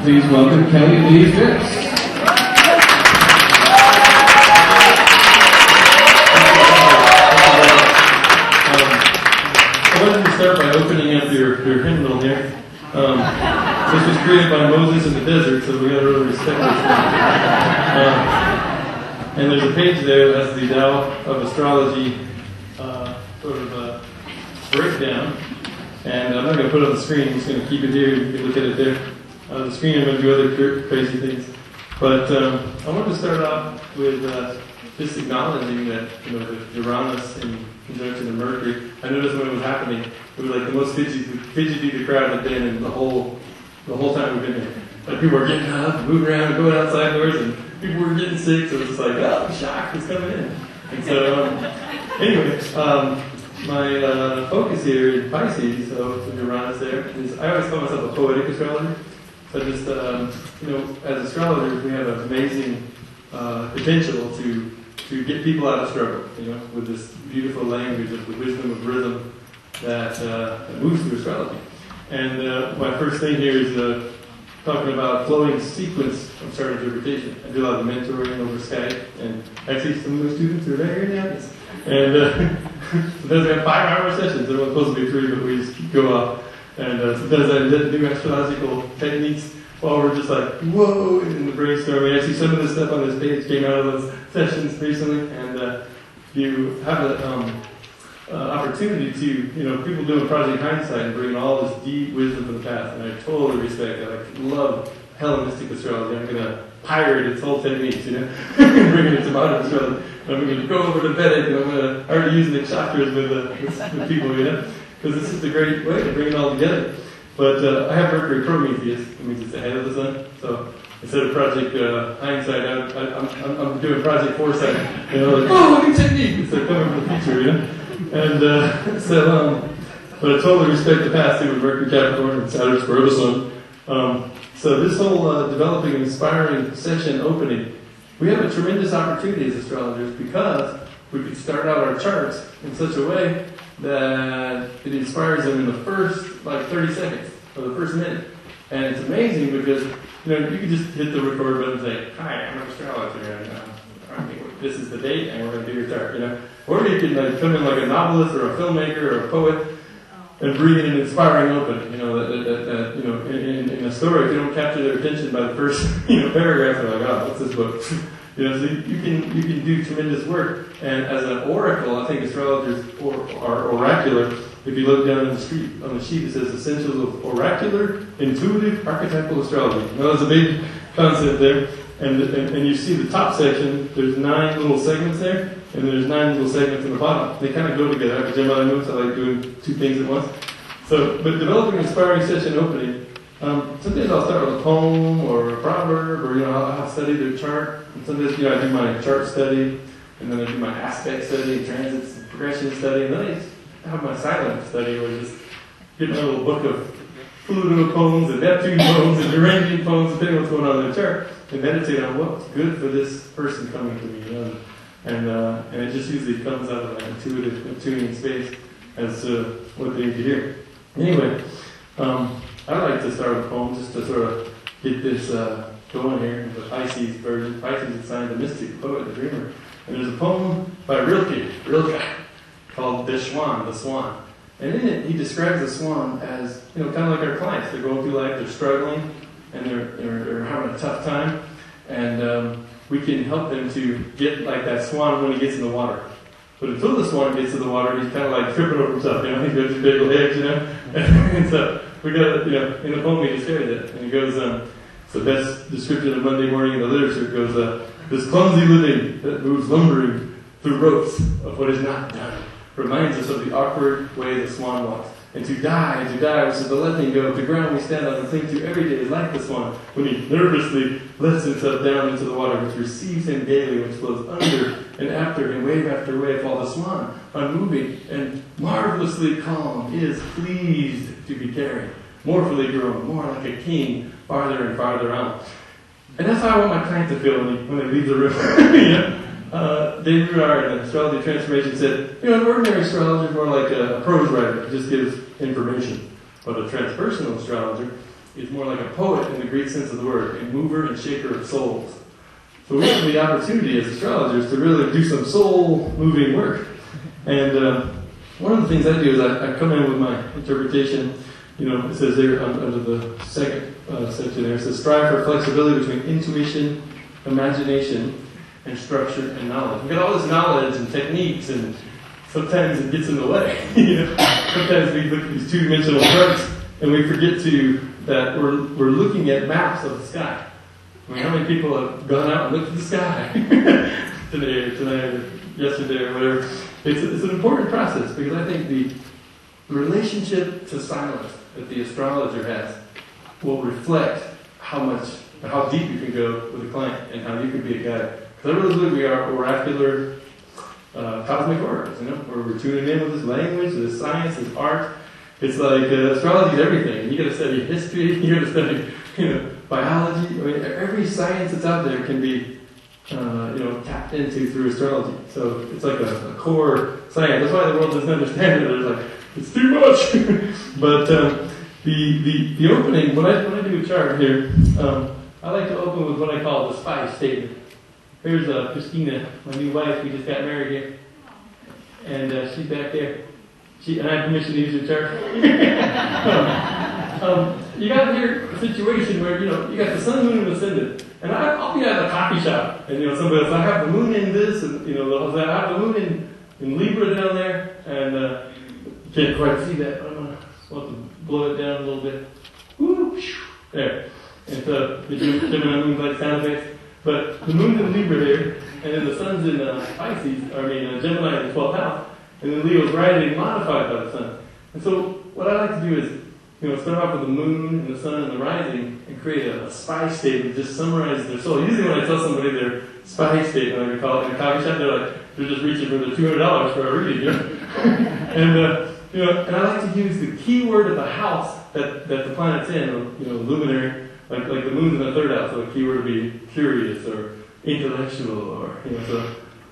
Please welcome Kelly Lee Phipps. I wanted to start by opening up your hymnal here. This was created by Moses in the desert, so we got to really respect this. And there's a page there that has the Tao of Astrology breakdown. And I'm not going to put it on the screen, I'm just going to keep it here. You can look at it there. On the screen, I'm going to do other crazy things. But I wanted to start off with just acknowledging that, the Uranus in conjunction to Mercury. I noticed when it was happening, it was like the most fidgety the crowd had been in the whole time we've been here. Like people were getting up, moving around, going outside doors, and people were getting sick, so it was just like, oh, shock, it's coming in. And so, anyway, my focus here in Pisces, so Uranus there, is I always call myself a poetic astrologer. So just, as astrologers, we have an amazing potential to get people out of struggle, with this beautiful language of the wisdom of rhythm that moves through astrology. And my first thing here is talking about flowing sequence of chart interpretation. I do a lot of mentoring over Skype, and actually some of those students are right here in the audience. And sometimes I have 5-hour sessions. They're supposed to be 3, but we just go off. And sometimes I do astrological techniques while we're just like, whoa, in the brainstorming. Actually, some of the stuff on this page came out of those sessions recently. And you have an opportunity to, people doing Project Hindsight and bringing all this deep wisdom from the past. And I totally respect that. I love Hellenistic astrology. I'm going to pirate its whole techniques, bringing it to modern astrology. I'm going to go over to Vedic, and I'm going to already use the nakshatras with people, because this is a great way to bring it all together. But I have Mercury Prometheus, that means it's ahead of the sun. So instead of Project Hindsight, I'm doing Project Foresight. Like, new technique! It's like coming from the future, And but I totally respect the past too with Mercury Capricorn and Saturn square the sun. So this whole developing and inspiring session opening, we have a tremendous opportunity as astrologers because we could start out our charts in such a way that it inspires them in the first 30 seconds or the first minute. And it's amazing because you can just hit the record button and say, "Hi, I'm an astrologer, and this is the date, and we're going to do your chart." Or you can come in like a novelist or a filmmaker or a poet and bring in an inspiring opening. In a story, if you don't capture their attention by the first paragraph, they're like, "Oh, what's this book?" So you can do tremendous work. And as an oracle, I think astrologers are oracular. If you look down on the sheet, it says Essentials of Oracular Intuitive Archetypal Astrology. Now, there's a big concept there. And you see the top section, there's 9 little segments there, and there's 9 little segments in the bottom. They kind of go together. I have a Gemini moon, so I like doing 2 things at once. So, but developing an inspiring session opening, sometimes I'll start with a poem or a proverb, or I'll study their chart. And sometimes I do my chart study, and then I do my aspect study, and transits, and progression study, and then I have my silent study, where I just get my little book of Pluto poems and Neptune poems and Uranian poems, depending on what's going on in their chart, and meditate on what's good for this person coming to me. And it just usually comes out of that intuitive tuning space as to what they need to hear. Anyway, I like to start with poems just to sort of get this going here. The Pisces version. Pisces is assigned the mystic, the poet, the dreamer. And there's a poem by Rilke, called The Swan. And in it, he describes the swan as, kind of like our clients. They're going through life, they're struggling, and they're having a tough time. And we can help them to get like that swan when he gets in the water. But until the swan gets to the water, he's kind of like tripping over himself. He's got these big legs, And so we got, in the poem he describes it. And he goes, it's the best description of Monday morning in the literature. It goes, this clumsy living that moves lumbering through ropes of what is not done reminds us of the awkward way the swan walks. And to die, which is to let things go. The ground we stand on and cling to every day is like the swan, when he nervously lets himself down into the water, which receives him daily, which flows under and after and wave after wave, while the swan, unmoving and marvelously calm, is pleased to be carried, more fully grown, more like a king, farther and farther on. And that's how I want my client to feel when they leave the room. David Renard in Astrology Transformation said, an ordinary astrologer is more like a prose writer, just gives information. But a transpersonal astrologer is more like a poet in the Greek sense of the word, a mover and shaker of souls. So we have the opportunity as astrologers to really do some soul-moving work. And one of the things I do is I come in with my interpretation. It says there under the second section there, it says strive for flexibility between intuition, imagination, and structure and knowledge. We've got all this knowledge and techniques, and sometimes it gets in the way. Sometimes we look at these two-dimensional charts and we forget that we're looking at maps of the sky. I mean, how many people have gone out and looked at the sky today or tonight or yesterday or whatever? It's an important process because I think the relationship to silence that the astrologer has will reflect how deep you can go with a client and how you can be a guide. Because I really believe we are oracular cosmic oracles, where we're tuning in with this language, this science, this art. It's like astrology is everything. You got to study history, you got to study, biology. I mean, every science that's out there can be, tapped into through astrology. So it's like a core science. That's why the world doesn't understand it. They're like, it's too much. But the opening, when I do a chart here, I like to open with what I call the spy statement. Here's Christina, my new wife. We just got married here, and she's back there. And I have permission to use your chart. You got here a situation where you got the sun, moon, and ascendant, and I'll be at a coffee shop, and somebody else, I have the moon in this, and I have the moon in Libra down there, and you can't quite see that. I'm gonna want to blow it down a little bit. Woo, there. And the Gemini moon's like sound effects. But the moon's in Libra here, and then the sun's in Gemini in the 12th house, and then Leo's rising modified by the sun. And so what I like to do is, start off with the moon and the sun and the rising and create a spy statement, just summarize their soul. Usually when I tell somebody their spy statement, like we call it in a coffee shop, they're just reaching for the $200 for a reading, and I like to use the key word of the house that the planet's in, luminary. Like the moon's in the third house, so a keyword would be curious or intellectual or,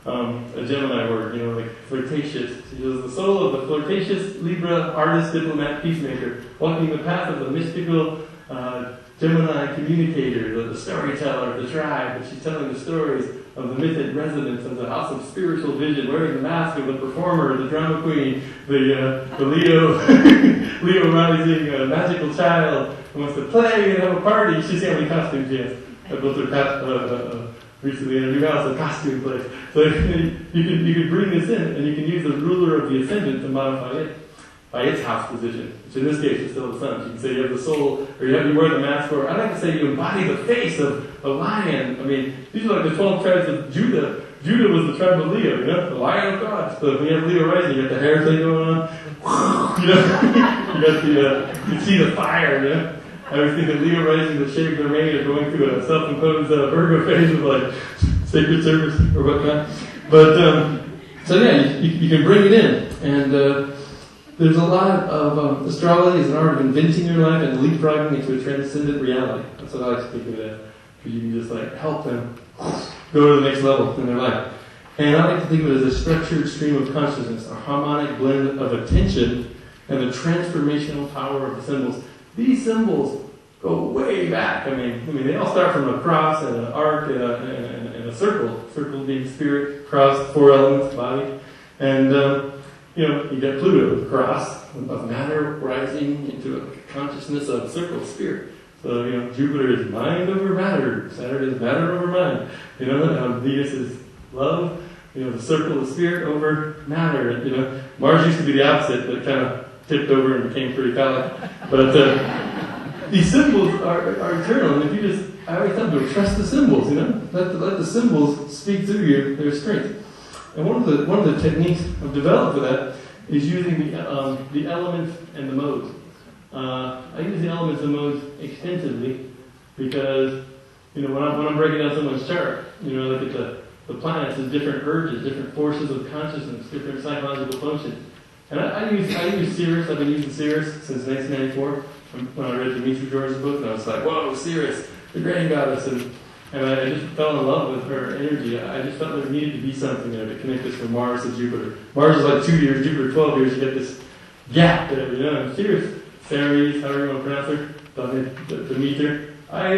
a Gemini word, like flirtatious. She says, the soul of the flirtatious Libra artist, diplomat, peacemaker, walking the path of the mystical Gemini communicator, the storyteller of the tribe, but she's telling the stories of the mythic residents of the house of spiritual vision, wearing the mask of the performer, the drama queen, the Leo rising magical child who wants to play and have a party. She's see how many costumes she has. I built her recently in a new house, a costume place. So you can bring this in, and you can use the ruler of the ascendant to modify it by its house position, which in this case is still the sun. So you can say you have the soul, or you wear the mask, or I like to say you embody the face of a lion. I mean, these are like the 12 tribes of Judah. Judah was the tribe of Leo, the lion of God. So when you have Leo rising, you got the hair thing going on. You see the fire, I always think of Leo rising, the shade of their mane is going through a self-imposed Virgo phase of like sacred service or whatnot. But, you can bring it in. And there's a lot of astrology is an art of inventing your life and leapfrogging into a transcendent reality. That's what I like to think of it as. Because you can just help them go to the next level in their life. And I like to think of it as a structured stream of consciousness, a harmonic blend of attention and the transformational power of the symbols. These symbols go way back. I mean, they all start from a cross and an arc and a circle. Circle being spirit, cross, 4 elements, body. And, you got Pluto, the cross of matter rising into a consciousness of circle, spirit. So, Jupiter is mind over matter. Saturn is matter over mind. Venus is love. The circle of spirit over matter. Mars used to be the opposite, but kind of tipped over and became pretty phallic. But these symbols are eternal, and if I always tell people, trust the symbols, let the symbols speak through you, their strength. And one of the techniques I've developed for that is using the elements and the modes. I use the elements and modes extensively because when I'm breaking down someone's chart, look at the planets as different urges, different forces of consciousness, different psychological functions. And I use Sirius. I've been using Sirius since 1994 when I read Dimitri George's book, and I was like, whoa, Sirius, the grand goddess. And I just fell in love with her energy. I just felt there needed to be something there to connect us from Mars to Jupiter. Mars is like 2 years, Jupiter 12 years. You get this gap there, And Sirius, Ceres, however you want to pronounce her, the meter. I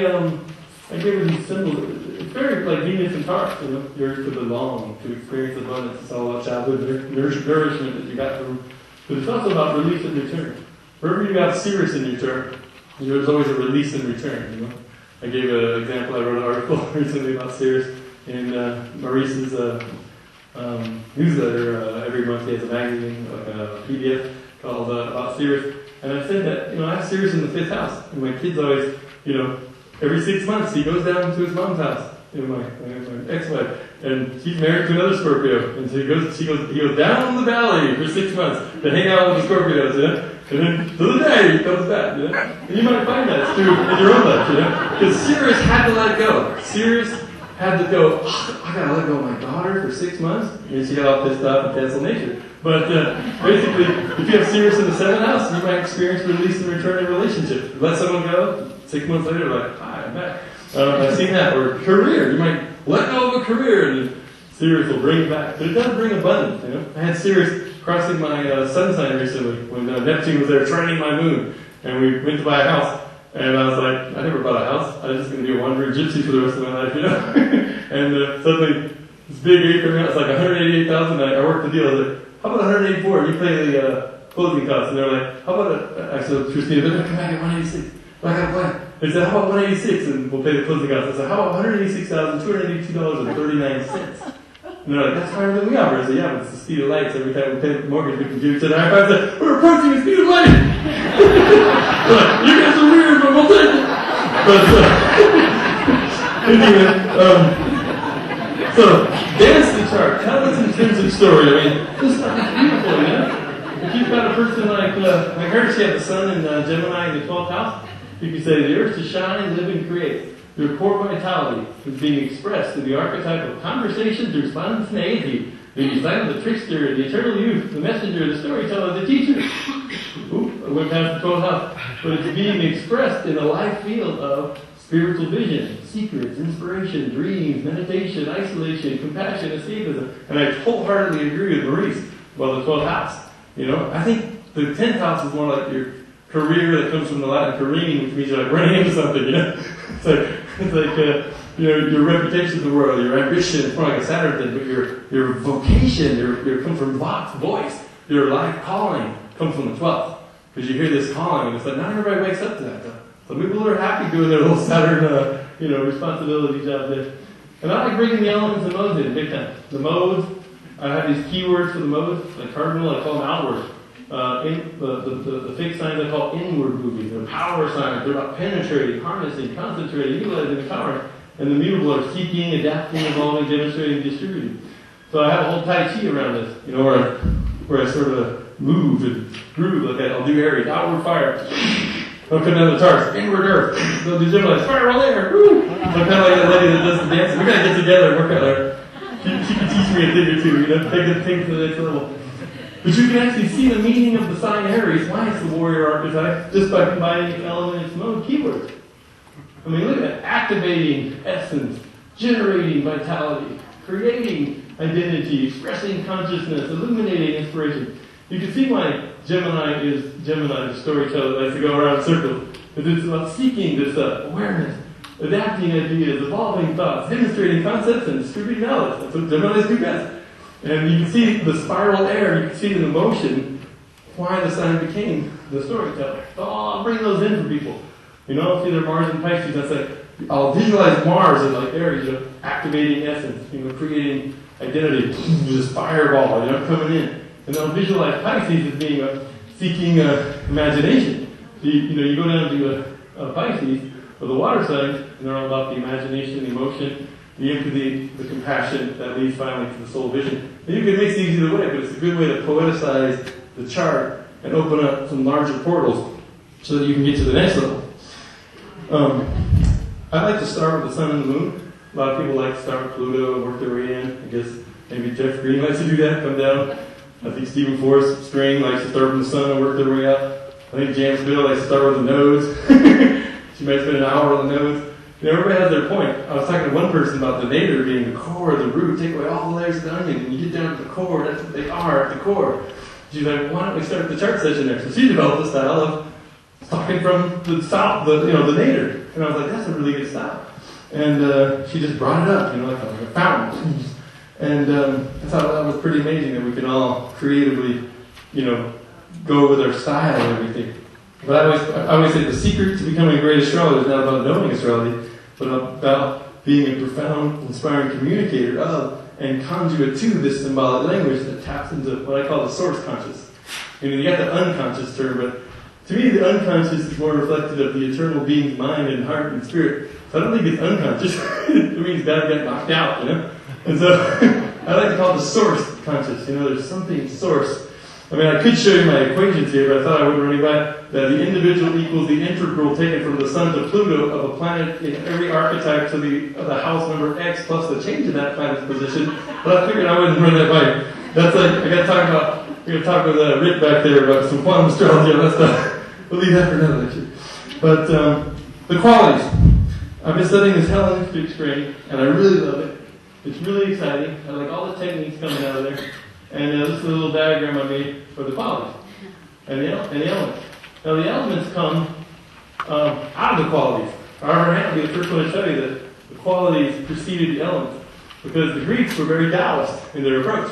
gave her these symbols. It's very like Venus and Taurus, You're to belong, to experience abundance. It's all about childhood nourishment that you got from. But it's also about release and return. Wherever you got Sirius in your chart, there's always a release and return, I gave an example. I wrote an article recently about Sirius in Maurice's newsletter. Every month he has a magazine, like a PDF called about Sirius. And I said that, I have Sirius in the 5th house. And my kid's always, every 6 months he goes down to his mom's house. My ex-wife. And she's married to another Scorpio. And so he goes down the valley for 6 months to hang out with the Scorpios, And then to the day he comes back, And you might find that too in your own life, Because Sirius had to let go. Sirius had to go, I gotta let go of my daughter for 6 months. And she got all pissed off and canceled nature. But basically, if you have Sirius in the 7th house, you might experience release and return in relationships. Let someone go, 6 months later, like, hi, I'm back. I've seen that. Or career. You might let go of a career and Sirius will bring you back. But it does bring abundance, I had Sirius crossing my sun sign recently when Neptune was there training my moon. And we went to buy a house. And I was like, I never bought a house. I was just going to be a wandering gypsy for the rest of my life, And suddenly, this big acre house, like $188,000. I worked the deal. I was like, how about 184? You pay the closing costs. And they're like, how about actually, Christina, they're going to come back at 186. Well, I got a plan. They said, how about 186? And we'll pay the closing costs. I said, how about $186,282.39? And they're like, that's higher than we offer. I said, yeah, but it's the speed of light. So every time we pay the mortgage, we can give it to the high five. I said, we're approaching the speed of light. Like, you guys are weird, but we'll take it. But, anyway, so, dance the chart. Tell its intrinsic story. I mean, this stuff is beautiful, If you've got a person like her, she had the sun in Gemini in the 12th house, you could say the earth to shine, live, and create. Your core vitality is being expressed through the archetype of conversation through spontaneity, the design of the trickster, the eternal youth, the messenger, the storyteller, the teacher. I went past the 12th house. But it's being expressed in a life field of spiritual vision, secrets, inspiration, dreams, meditation, isolation, compassion, escapism. And I wholeheartedly agree with Maurice about the 12th house. I think the 10th house is more like your career that comes from the Latin careening, which means you're like running into something, It's like your reputation in the world, your ambition, it's more like a Saturn thing, but your vocation, your come from voice, your life calling comes from the 12th. Because you hear this calling, and it's like, not everybody wakes up to that, though. Some people are happy doing their little Saturn, responsibility job there. And I like bringing the elements and modes in, big time. The modes, I have these keywords for the modes, like cardinal, I call them outward. The fixed signs I call inward moving. They're power signs. They're about penetrating, harnessing, concentrating, utilizing, empowering. And the mutable are seeking, adapting, evolving, demonstrating, distributing. So I have a whole Tai Chi around this, where I sort of move and groove like that. I'll do Aries, outward fire. I'll come down the Taurus, inward earth. They'll do Gemini, spiral air. Woo! I'm kind of like that lady that does the dancing. We're going to get together and work out there. She can teach me a thing or two, take the thing to the next level. But you can actually see the meaning of the sign Aries, why it's the warrior archetype, just by combining its element, its mode keywords. I mean, look at that. Activating essence, generating vitality, creating identity, expressing consciousness, illuminating inspiration. You can see why Gemini, the storyteller, likes to go around in circles. Because it's about seeking this awareness, adapting ideas, evolving thoughts, demonstrating concepts, and distributing knowledge. That's what Geminis do best. And you can see the spiral air, you can see the emotion, why the sign became the storyteller. So I'll bring those in for people. See their Mars and Pisces, that's like, I'll visualize Mars as like Aries, activating essence, creating identity, this fireball, coming in. And I'll visualize Pisces as being seeking imagination. So you go down to Pisces, or the water signs, and they're all about the imagination, the emotion, the empathy, the compassion that leads finally to the soul vision. And you can mix these either way, but it's a good way to poeticize the chart and open up some larger portals so that you can get to the next level. I like to start with the sun and the moon. A lot of people like to start with Pluto and work their way in. I guess maybe Jeff Green likes to do that, come down. I think Stephen Forrest String likes to start with the sun and work their way up. I think James Bill likes to start with the nodes. She might spend an hour on the nodes. Everybody has their point. I was talking to one person about the nadir being the core, the root. Take away all the layers of the onion, and you get down to the core. That's what they are at the core. She's like, why don't we start the chart session there? So she developed a style of talking from the south, the nadir. And I was like, that's a really good style. And she just brought it up, like a fountain. And I thought that was pretty amazing that we can all creatively, go with our style and everything. But I always say the secret to becoming a great astrologer is not about knowing astrology, but about being a profound, inspiring communicator of and conduit to this symbolic language that taps into what I call the source conscious. You got the unconscious term, but to me the unconscious is more reflective of the eternal being's mind and heart and spirit. So I don't think it's unconscious. It means God got knocked out, And so I like to call it the source conscious. There's something source. I could show you my equations here, but I thought I wouldn't run back. That the individual equals the integral taken from the sun to Pluto of a planet in every archetype to the house number X plus the change in that planet's position. But I figured I wouldn't run that by you. That's like, I gotta talk with Rick back there about some quantum astrology and that stuff. We'll leave that for another lecture. But the qualities. I've been studying this Helen Fix training, and I really love it. It's really exciting. I like all the techniques coming out of there. And this is a little diagram I made for the qualities and the elements. Now the elements come out of the qualities. However, I have to be the first one to tell you that the qualities preceded the elements, because the Greeks were very Taoist in their approach.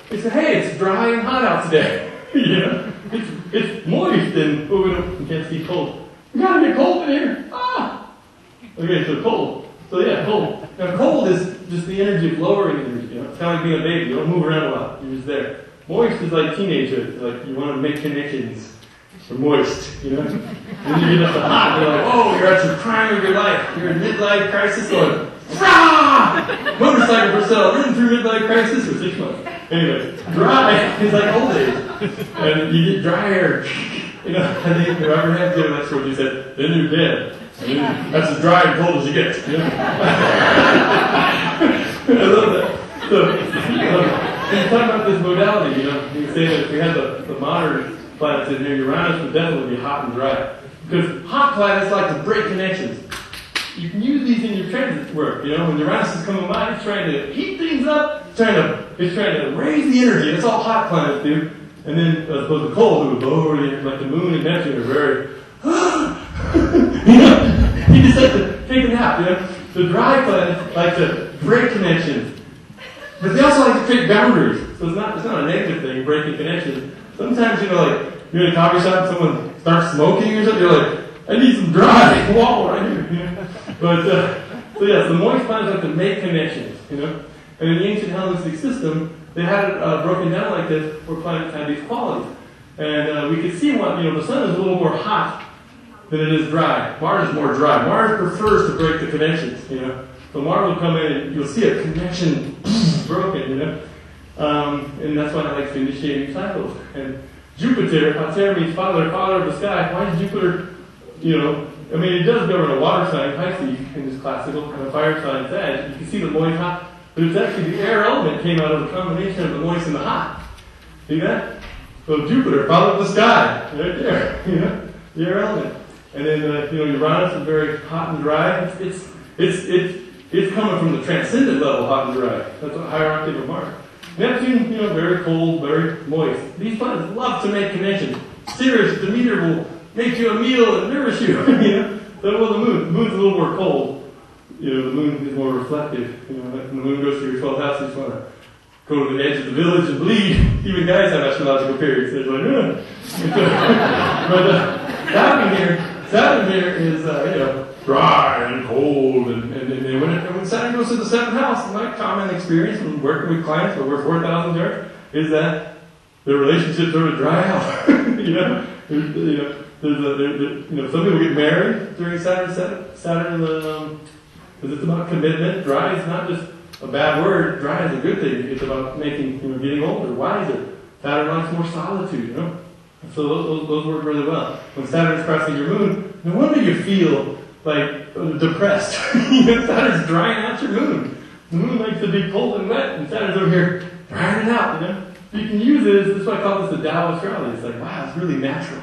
They said, hey, it's dry and hot out today. It's moist and you can't see cold. You gotta get cold in here. Okay, so cold. So yeah, cold. Now cold is just the energy of lowering energy. It's kind of like being a baby. You don't move around a lot. You're just there. Moist is like teenagehood. Like you want to make connections. You're moist, And then you get up to hot. You're like, oh, you're at your prime of your life. You're in midlife crisis going, rah! Motorcycle for sale. Ridden through midlife crisis for 6 months. Anyway, dry is like old age. And you get dry hair. I think if I ever had to, that's what you said. Then you're dead. That's as dry and cold as you get. I love that. So, when you talk about this modality, you say that if we had the modern planets in here, Uranus would definitely be hot and dry. Because hot planets like to break connections. You can use these in your transit work. When Uranus is coming by, it's trying to heat things up, it's trying to raise the energy. That's all hot planets do. And then, as opposed to cold, it would lower the energy, like the moon and Neptune are very, you just have to take a nap, The dry planets like to break connections. But they also like to create boundaries. So it's not a negative thing, breaking connections. Sometimes, like, you're in a coffee shop and someone starts smoking or something, you're like, I need some dry wall right here, But, so the moist planets like to make connections, And in the ancient Hellenistic system, they had it broken down like this, where planets had these qualities. And we could see the sun is a little more hot than it is dry. Mars is more dry. Mars prefers to break the connections, So Mars will come in and you'll see a connection broken, And that's why it likes to initiate new cycles. And Jupiter, Pater means father of the sky. Why is Jupiter, it does govern a water sign, Pisces, in this classical, and a fire sign, Sag. You can see the moist hot, but it's actually the air element came out of a combination of the moist and the hot. See that? So Jupiter, father of the sky, right there, the air element. And then, Uranus is very hot and dry. It's coming from the transcendent level, hot and dry. That's a hierarchy of Mars. Neptune, very cold, very moist. These planets love to make connections. Sirius, Demeter will make you a meal and nourish you, So the moon. The moon's a little more cold. The moon is more reflective. Like when the moon goes through your 12th house, you just want to go to the edge of the village and bleed. Even guys have astrological periods. They're like, But Saturn here is, dry and cold, and when Saturn goes to the 7th house, my common experience from working with clients over 4,000 charts is that the relationships sort of dry out. Some people get married during Saturn, because it's about commitment. Dry is not just a bad word. Dry is a good thing. It's about making, getting older, wiser. Saturn likes more solitude, So those work really well. When Saturn's crossing your moon, no wonder you feel like depressed. Saturn's drying out your moon. The moon likes to be cold and wet, and Saturn's over here drying it out. So you can use it. That's why I call this the Tao of Astrology. It's like, wow, it's really natural.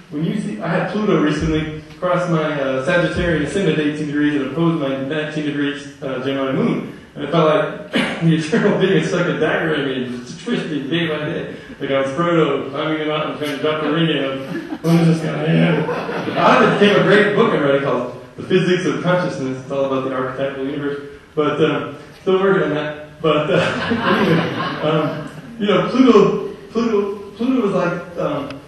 When you see, I had Pluto recently cross my Sagittarian ascendant 18 degrees and oppose my 19 degrees Gemini moon, and it felt like the eternal being had stuck a dagger in me and just twisting day by day. Like I was Frodo climbing a mountain trying to drop a ring in. I was just going, yeah. Out of it came a great book I read called The Physics of Consciousness. It's all about the archetypal universe. But still working on that. But anyway, Pluto was like down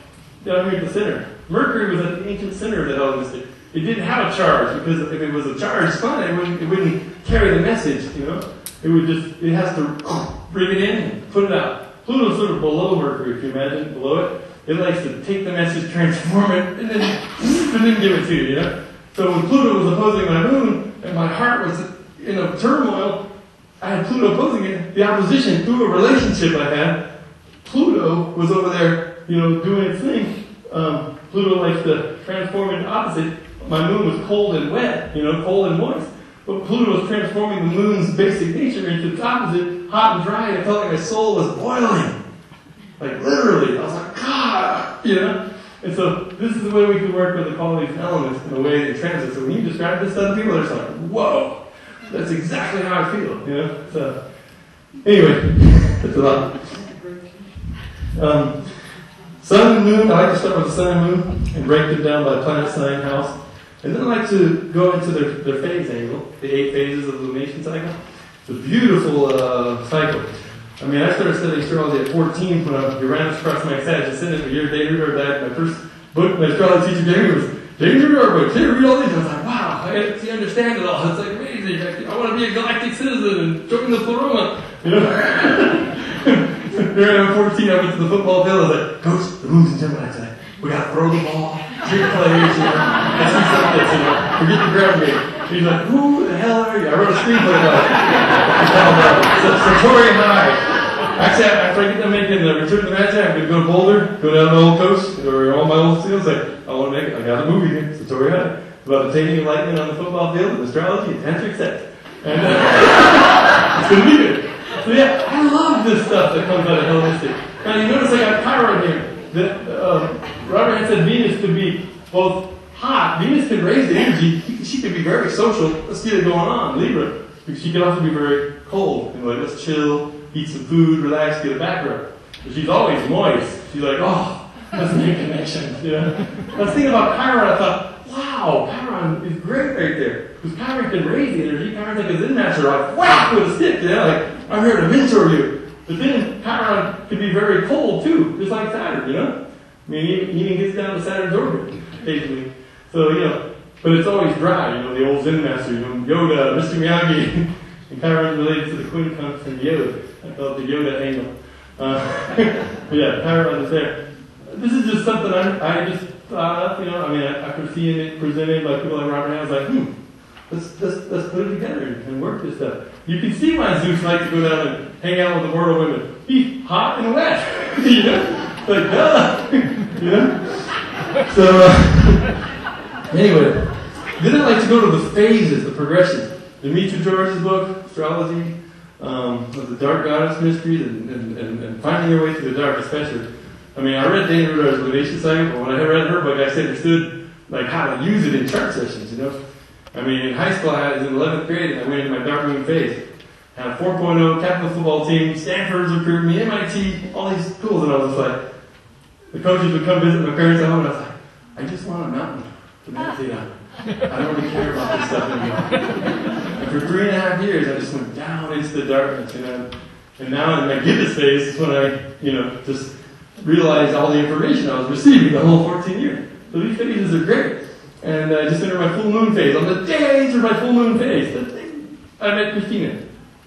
here at the center. Mercury was at the ancient center of the Hellenistic. It didn't have a charge because if it was a charged planet, it wouldn't carry the message. It has to bring it in and put it out. Pluto's sort of below Mercury, if you imagine, below it. It likes to take the message, transform it, and then give it to you. So when Pluto was opposing my moon and my heart was in a turmoil, I had Pluto opposing it. The opposition through a relationship I had, Pluto was over there, doing its thing. Pluto likes to transform into opposite. My moon was cold and wet, cold and moist. But Pluto was transforming the moon's basic nature into its opposite, hot and dry. And I felt like my soul was boiling. Like literally. I was like, God, And so this is the way we can work with the qualities and elements in the way they transit. So when you describe this to other people, they're just like, whoa, that's exactly how I feel, So anyway, that's a lot. Sun and moon, I like to start with the sun and moon and break them down by planet, sign, house. And then I like to go into their phase angle, the 8 phases of the lumination cycle. It's a beautiful cycle. I mean, I started studying astrology at 14 when Uranus crossed my Sagittarius ascendant. The year Dave Rudolph died, my first book, my astrology teacher gave me was Dave Rudolph, but can you read all these? I was like, wow, I actually understand it all. It's like amazing. I want to be a galactic citizen and join the Pleroma. Here I am at 14, I went to the football field, I was like, Coach, the moon's in Gemini tonight. We got to throw the ball, trick players, let's do something, forget the ground game. He's like, who the hell are you? I wrote a screenplay about it. Satori High. Actually, after I get done making the Return to the Magic, I'm going to go to Boulder, go down to my old coach, or all my old students, like, I want to make it, I got a movie here, Satori High, about the taking of lightning on the football field with astrology and tantric sex. And it's going to be good. So yeah, I love this stuff that comes out of Hellenistic. Now you notice I got Chiron here. Robert had said Venus could be both hot. Venus can raise the energy. She could be very social. Let's get it going on, Libra. She can also be very cold. Like, let's chill, eat some food, relax, get a background. But she's always moist. She's like, oh, let's make connections. I was thinking about Chiron. I thought, wow, Chiron is great right there. Because Chiron can raise the energy. Chiron's like a Zen master, like whack with a stick. Like, I'm here to mentor you. But then Chiron can be very cold too, just like Saturn, I mean, he even gets down to Saturn's orbit occasionally. So, but it's always dry, the old Zen master, Yoda, Mr. Miyagi. And Chiron related to the Queen comes from Yoda. I call it the Yoda angle. But yeah, Chiron is there. This is just something I just thought up, after seeing it presented by people like Robert, I was like, let's put it together and work this stuff. You can see why Zeus likes to go down and hang out with the mortal women. He's hot and wet, Like, duh, So, anyway, then I like to go to the phases, the progressions. Demetra George's book, Astrology, the Dark Goddess Mysteries, and finding your way through the dark, especially. I mean, I read Dana Rudolph's Lumination Cycle, but when I read her book, I understood like how to use it in chart sessions, I mean, in high school, I was in 11th grade, and I went into my dark moon phase. Had a 4.0 capital football team, Stanford's recruited me, MIT, all these schools, and I was just like, the coaches would come visit my parents at home, and I was like, I just want a mountain to meditate on. I don't really care about this stuff anymore. And for 3.5 years, I just went down into the darkness, And now in my Gibbous phase is when I, just realized all the information I was receiving the whole 14 years. So these phases are great. And I just entered my full moon phase. On the day I entered my full moon phase, I met Christina.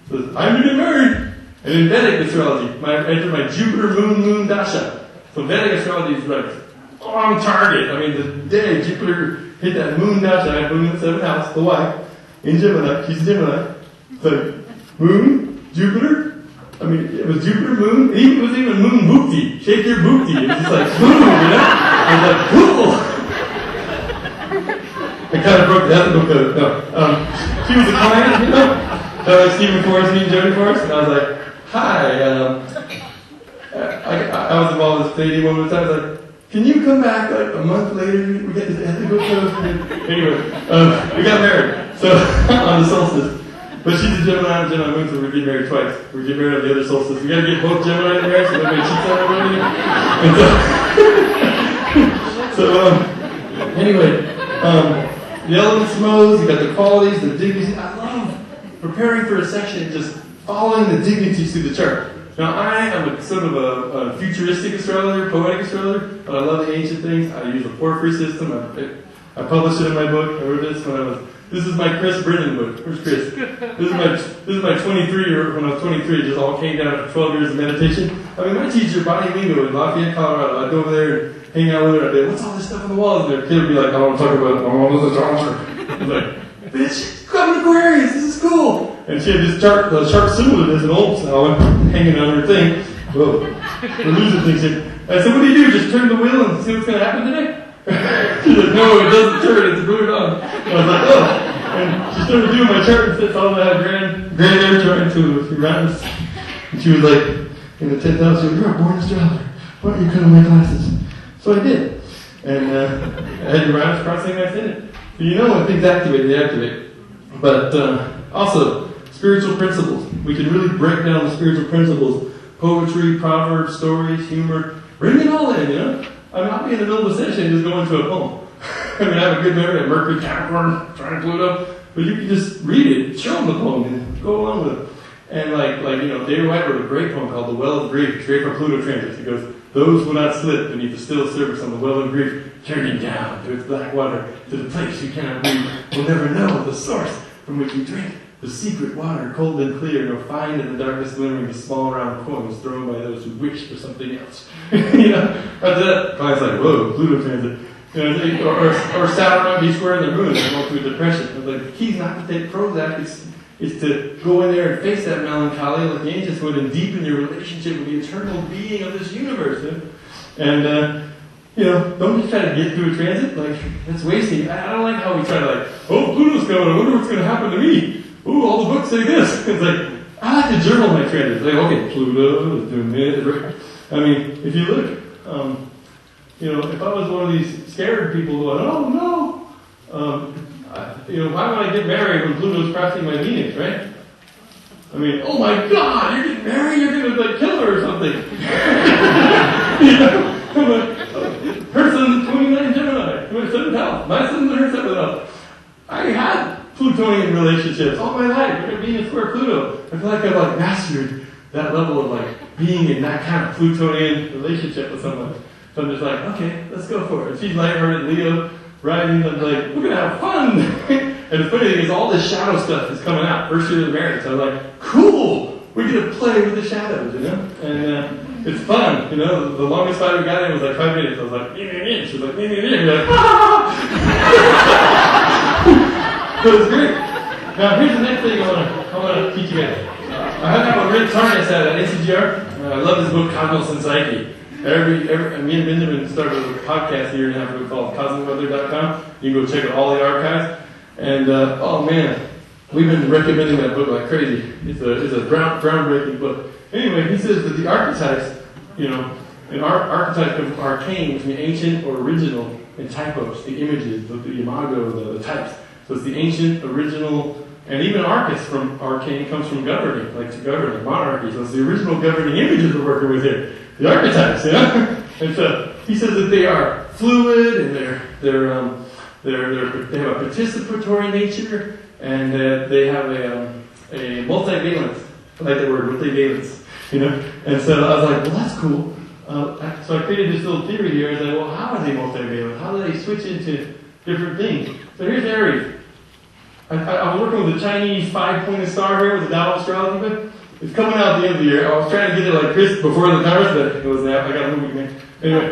So I'm to get married. And in Vedic astrology, I entered my Jupiter moon dasha. So Vedic astrology is like on target. I mean, the day Jupiter hit that moon dasha, I had moon in the 7th house, the wife, in Gemini. She's Gemini. So moon, Jupiter. I mean, it was Jupiter, moon. It was even moon bhukti. Shake your bhukti. It was just like boom, I was like, cool. I kind of broke the ethical code. No. She was a client, So Stephen Forrest meeting Jody Forrest, and I was like, hi, I was involved with this lady one time. I was like, can you come back like a month later? We get this ethical code. Anyway, we got married. So on the solstice. But she's a Gemini and Gemini moon, so we get married twice. We get married on the other solstice. We gotta get both Gemini married so nobody cheats on everybody. Anyway, the elements modes, you got the qualities, the dignity. I love preparing for a section, just following the dignities through the chart. Now, I am a sort of a futuristic astrologer, poetic astrologer, but I love the ancient things. I use the porphyry system. I published it in my book. I wrote this when I was. This is my Chris Britton book. Where's Chris? This is my 23-year. When I was 23, it just all came down after 12 years of meditation. I mean, my teacher, Bonnie Wingo in Lafayette, Colorado. I'd go over there and hang out with her. I'd be like, "What's all this stuff on the walls?" And their kid would be like, "I want to talk about astrologer." I was like, "Bitch, come to Aquarius. This is cool." And she had this chart similar to this, an old style, hanging on her thing. Whoa, we're losing things here. I said, "What do? Just turn the wheel and see what's going to happen today?" She said, "No, it doesn't turn, it's glued on." And I was like, "Oh." And she started doing my chart and said, "All that grand air trying to rhymes." And she was like, in the 10th house, she was like, "You're a born astrologer. Why don't you cut on my glasses?" So I did. And I had Uranus crossing my ascendant. So you know when things activate, they activate. But also, spiritual principles. We can really break down the spiritual principles. Poetry, proverbs, stories, humor. Bring it all in, you know? I mean, I'll be in the middle of a session and just go into a poem. I mean, I have a good memory of Mercury, Capricorn, trying Pluto. But you can just read it, show them the poem, and go along with it. And David White wrote a great poem called The Well of Grief, straight from Pluto transits. He goes, "Those will not slip beneath the still surface on the well of grief, turning down to its black water, to the place you cannot reach, will never know the source from which you drink. The secret water, cold and clear, nor find in the darkness glimmering the small round coins thrown by those who wish for something else." You know, after that, client's like, "Whoa, Pluto transit." You know, or Saturn might be squaring the moon and going through depression. But like, the key's not to take Prozac, it's to go in there and face that melancholy like the ancients would and deepen your relationship with the eternal being of this universe. And don't just try to get through a transit. Like, that's wasting. I don't like how we try to "Oh, Pluto's coming, I wonder what's going to happen to me. Ooh, all the books say this." It's like, I like to journal my transits. Like, okay, Pluto is doing this. I mean, if you look, if I was one of these scared people going, "Oh no, why would I get married when Pluto's crossing my Venus, right?" I mean, "Oh my God, you're getting married, you're going to kill her or something." Her son's 29 Gemini, my 7th house. My son's in her 7th house. I had Plutonian relationships all my life. Look at Venus square Pluto. I feel like I've mastered that level of being in that kind of Plutonian relationship with someone. So I'm just like, okay, let's go for it. She's lighthearted, Leo, riding. I'm like, we're gonna have fun. And the funny thing is, all this shadow stuff is coming out. First year of marriage, so I'm like, cool. We're gonna play with the shadows, you know. And it's fun, you know. The longest fight we got in was 5 minutes. I was like, she was like, So it's great. Now here's the next thing I want to teach you guys. I have a Rick Tarnas at NCGR. I love his book, Cosmos and Psyche. Me and Benjamin started a podcast a year and a half ago called CosmicWeather.com. You can go check out all the archives. And oh man, we've been recommending that book like crazy. It's a groundbreaking book. Anyway, he says that the archetypes, an archetype comes from arcane, which means ancient or original, and typos, the images, the imago, the types. So it's the ancient, original, and even arcus from arcane comes from governing, to govern, like monarchy. So it's the original governing images we're working with here. The archetypes, And so he says that they are fluid and they have a participatory nature and that they have a multivalence. I like the word multivalence, And so I was like, well, that's cool. So I created this little theory here. I was like, well, how are they multivalent? How do they switch into different things? So here's Aries. I was working with the Chinese 5-pointed star here with the Tao of Astrology book. It's coming out at the end of the year. I was trying to get it like Chris before the conference, but it was that. I got a movie man. Anyway,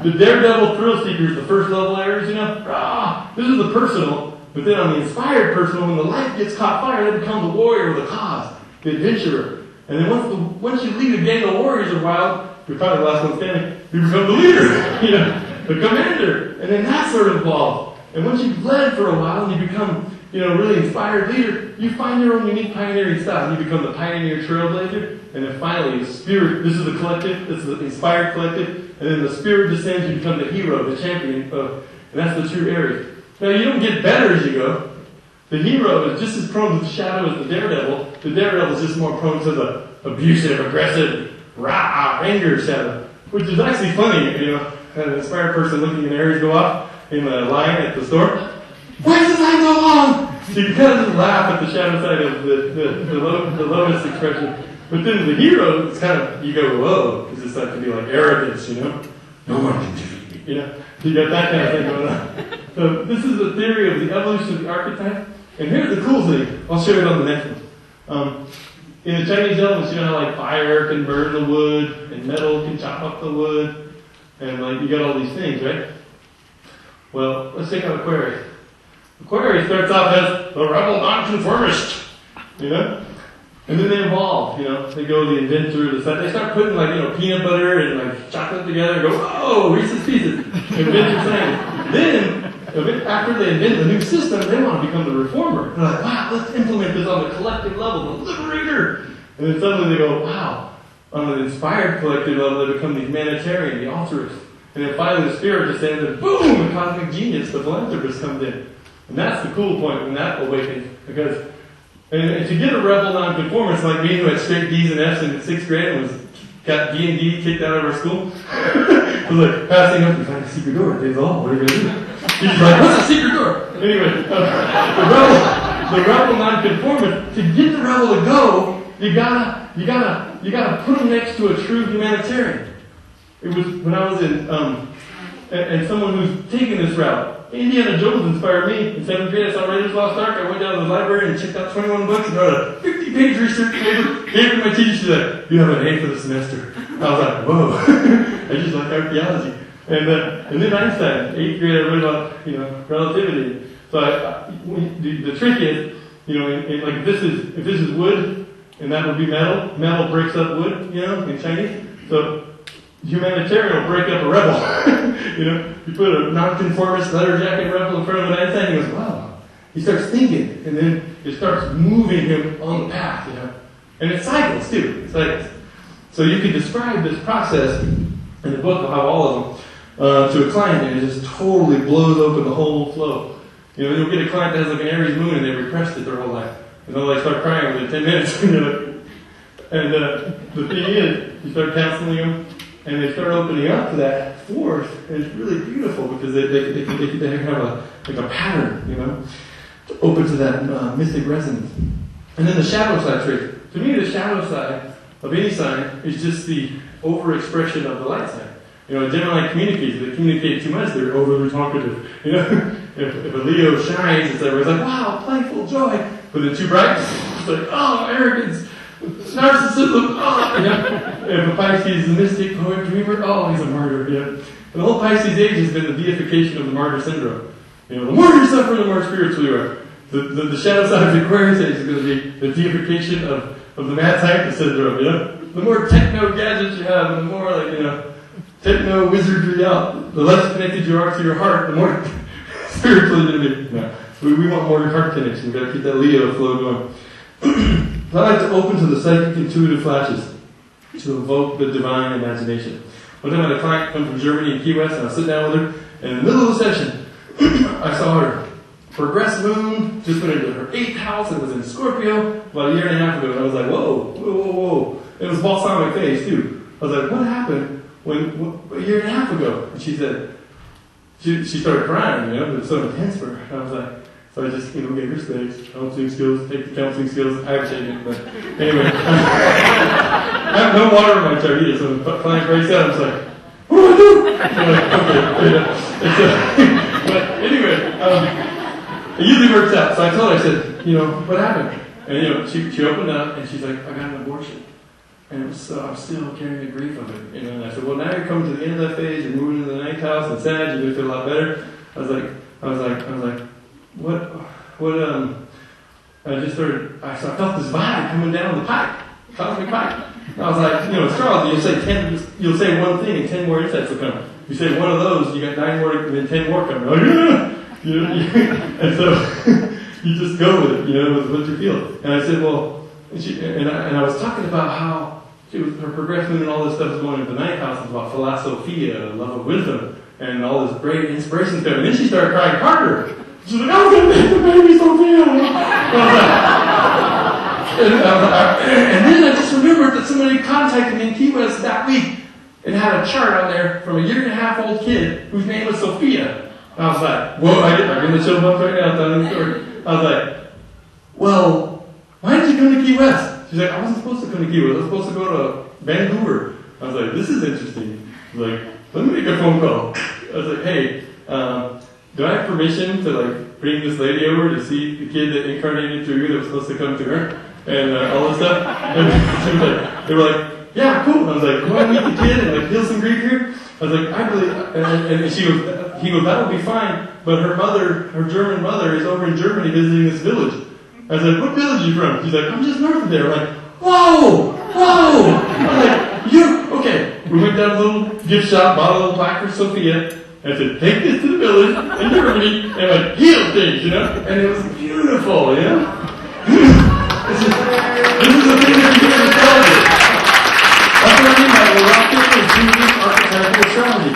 the daredevil thrill seeker is the first level Aries, This is the personal, but then on the inspired personal, when the light gets caught fire, they become the warrior with a cause, the adventurer. And then once you lead a gang of warriors a while, you're probably the last one standing, you become the leader, the commander. And then that sort of evolves. And once you've led for a while and you become, really inspired leader, you find your own unique pioneering style. You become the pioneer trailblazer. And then finally, the spirit, this is the collective, this is the inspired collective. And then the spirit descends, you become the hero, the champion and that's the true Aries. Now, you don't get better as you go. The hero is just as prone to the shadow as the daredevil. The daredevil is just more prone to the abusive, aggressive, anger shadow, which is actually funny. You know, an inspired person looking at Aries go off in the line at the store. Why does the line go on? So you kind of just laugh at the shadow side of the lowest expression. But then the hero, it's kind of, you go, whoa, because it's like to be like arrogance, you know? No one can defeat me, you know? You got that kind of thing going on. So this is the theory of the evolution of the archetype. And here's the cool thing. I'll show it on the next one. In the Chinese elements, you know how like fire can burn the wood, and metal can chop up the wood, and like you got all these things, right? Well, let's take out Aquarius. Aquarius starts off as the rebel nonconformist, you know? And then they evolve, you know? They go the inventor, they start putting like, you know, peanut butter and like chocolate together and go, oh, Reese's Pieces, inventor science. Then, after they invent the new system, they want to become the reformer. They're like, wow, let's implement this on the collective level, the liberator. And then suddenly they go, wow, on an inspired collective level, they become the humanitarian, the altruist. And then finally the spirit descends and boom, the cosmic genius, the philanthropist comes in. And that's the cool point when that awakens. Because, and to get a rebel nonconformist like me who had straight D's and F's in 6th grade and got D&D kicked out of our school, I was like, passing up, you find a secret door at Days Hall, what are you going to do? He's like, what's a secret door? Anyway, the rebel nonconformist, to get the rebel to go, you gotta put him next to a true humanitarian. It was when I was in, and someone who's taking this route. Indiana Jones inspired me. In 7th grade, I saw Raiders Lost Ark. I went down to the library and checked out 21 books and wrote a 50-page research paper. Gave it to my teacher. She's like, you have an A for the semester. I was like, whoa. I just like archaeology. And then Einstein, 8th grade, I read about, you know, relativity. So the trick is, you know, like if this is wood, and that would be metal. Metal breaks up wood, you know, in Chinese. So humanitarian will break up a rebel. You know, you put a nonconformist leather jacket rebel in front of an Einstein, he goes, wow. He starts thinking, and then it starts moving him on the path, you know. And it cycles too. It cycles. So you can describe this process in the book. I'll have all of them to a client, and it just totally blows open the whole flow. You know, you'll get a client that has like an Aries moon, and they repressed it their whole life, and they'll like start crying within 10 minutes. You know? And the thing is, you start counseling them, and they start opening up to that force, and it's really beautiful because they have a pattern, you know, to open to that mystic resonance. And then the shadow side trick. To me, the shadow side of any sign is just the overexpression of the light side. You know, Gemini communicates. If they communicate too much, they're overly talkative. You know, if a Leo shines, it's everybody's like, wow, playful joy. But then too bright, it's like, oh, arrogance. Narcissism, oh, you know. If a Pisces is a mystic, poet, dreamer, oh, he's a martyr, you know. And the whole Pisces age has been the deification of the martyr syndrome. You know, the more you suffer, the more spiritual you are. The shadow side of the Aquarius age is going to be the deification of the mad scientist syndrome, you know. The more techno gadgets you have, the more, like, you know, techno wizardry out, the less connected you are to your heart, the more spiritual you're going to be. No. We want more heart connection. We've got to keep that Leo flow going. I like to open to the psychic intuitive flashes to evoke the divine imagination. One time I had a client come from Germany in Key West, and I sit down with her, and in the middle of the session, I saw her progressed moon, just went into her 8th house, and was in Scorpio about a year and a half ago, and I was like, whoa. It was balsamic phase, too. I was like, what happened a year and a half ago? And she said, she started crying, you know, it was so intense for her. And I was like, so I just, you know, gave her space, counseling skills, take the counseling skills. I haven't changed it, but anyway. I have no water in my chart either, so when the client breaks out, I'm just like, what do I do? I'm like, okay, you know. But anyway, it usually works out. So I told her, I said, you know, what happened? And, you know, she opened up, and she's like, I got an abortion. And it was so, I'm still carrying the grief of it. You know, and I said, well, now you're coming to the end of that phase, you're moving into the 9th house, and Sag, you're going to feel a lot better. I was like, I felt this vibe coming down the pipe, cosmic pipe. And I was like, you know, astrology, you'll say one thing and 10 more insights will come. You say one of those, you got 9 more, and then 10 more come. Oh, yeah! You know, and so you just go with it, you know, with what you feel. And I said, well, and I was talking about how her progressed moon and all this stuff is going into the 9th house. It's about philosophia, love of wisdom, and all this great inspiration stuff. And then she started crying harder. She's like, I was going to make the baby Sophia. And then I just remembered that somebody contacted me in Key West that week and had a chart on there from a 1.5-year-old kid whose name was Sophia. And I was like, whoa, I get the chill bumps right now telling the story. I was like, well, why did you come to Key West? She's like, I wasn't supposed to come to Key West. I was supposed to go to Vancouver. I was like, this is interesting. I was like, let me make a phone call. I was like, hey, do I have permission to bring this lady over to see the kid that incarnated through you that was supposed to come to her? And all this stuff. And she was like, they were like, yeah, cool. I was like, you want to meet the kid and feel some grief here? I was like, I believe, and he goes, that'll be fine, but her German mother is over in Germany visiting this village. I was like, what village are you from? She's like, I'm just north of there. I'm like, whoa! I was like, okay. We went down to a little gift shop, bought a little plaque for Sophia, and I said, take this to the village in Germany, and heal things, And it was beautiful, This is the thing that you get in astrology. That's what I mean by the rock paper and archetypal astrology.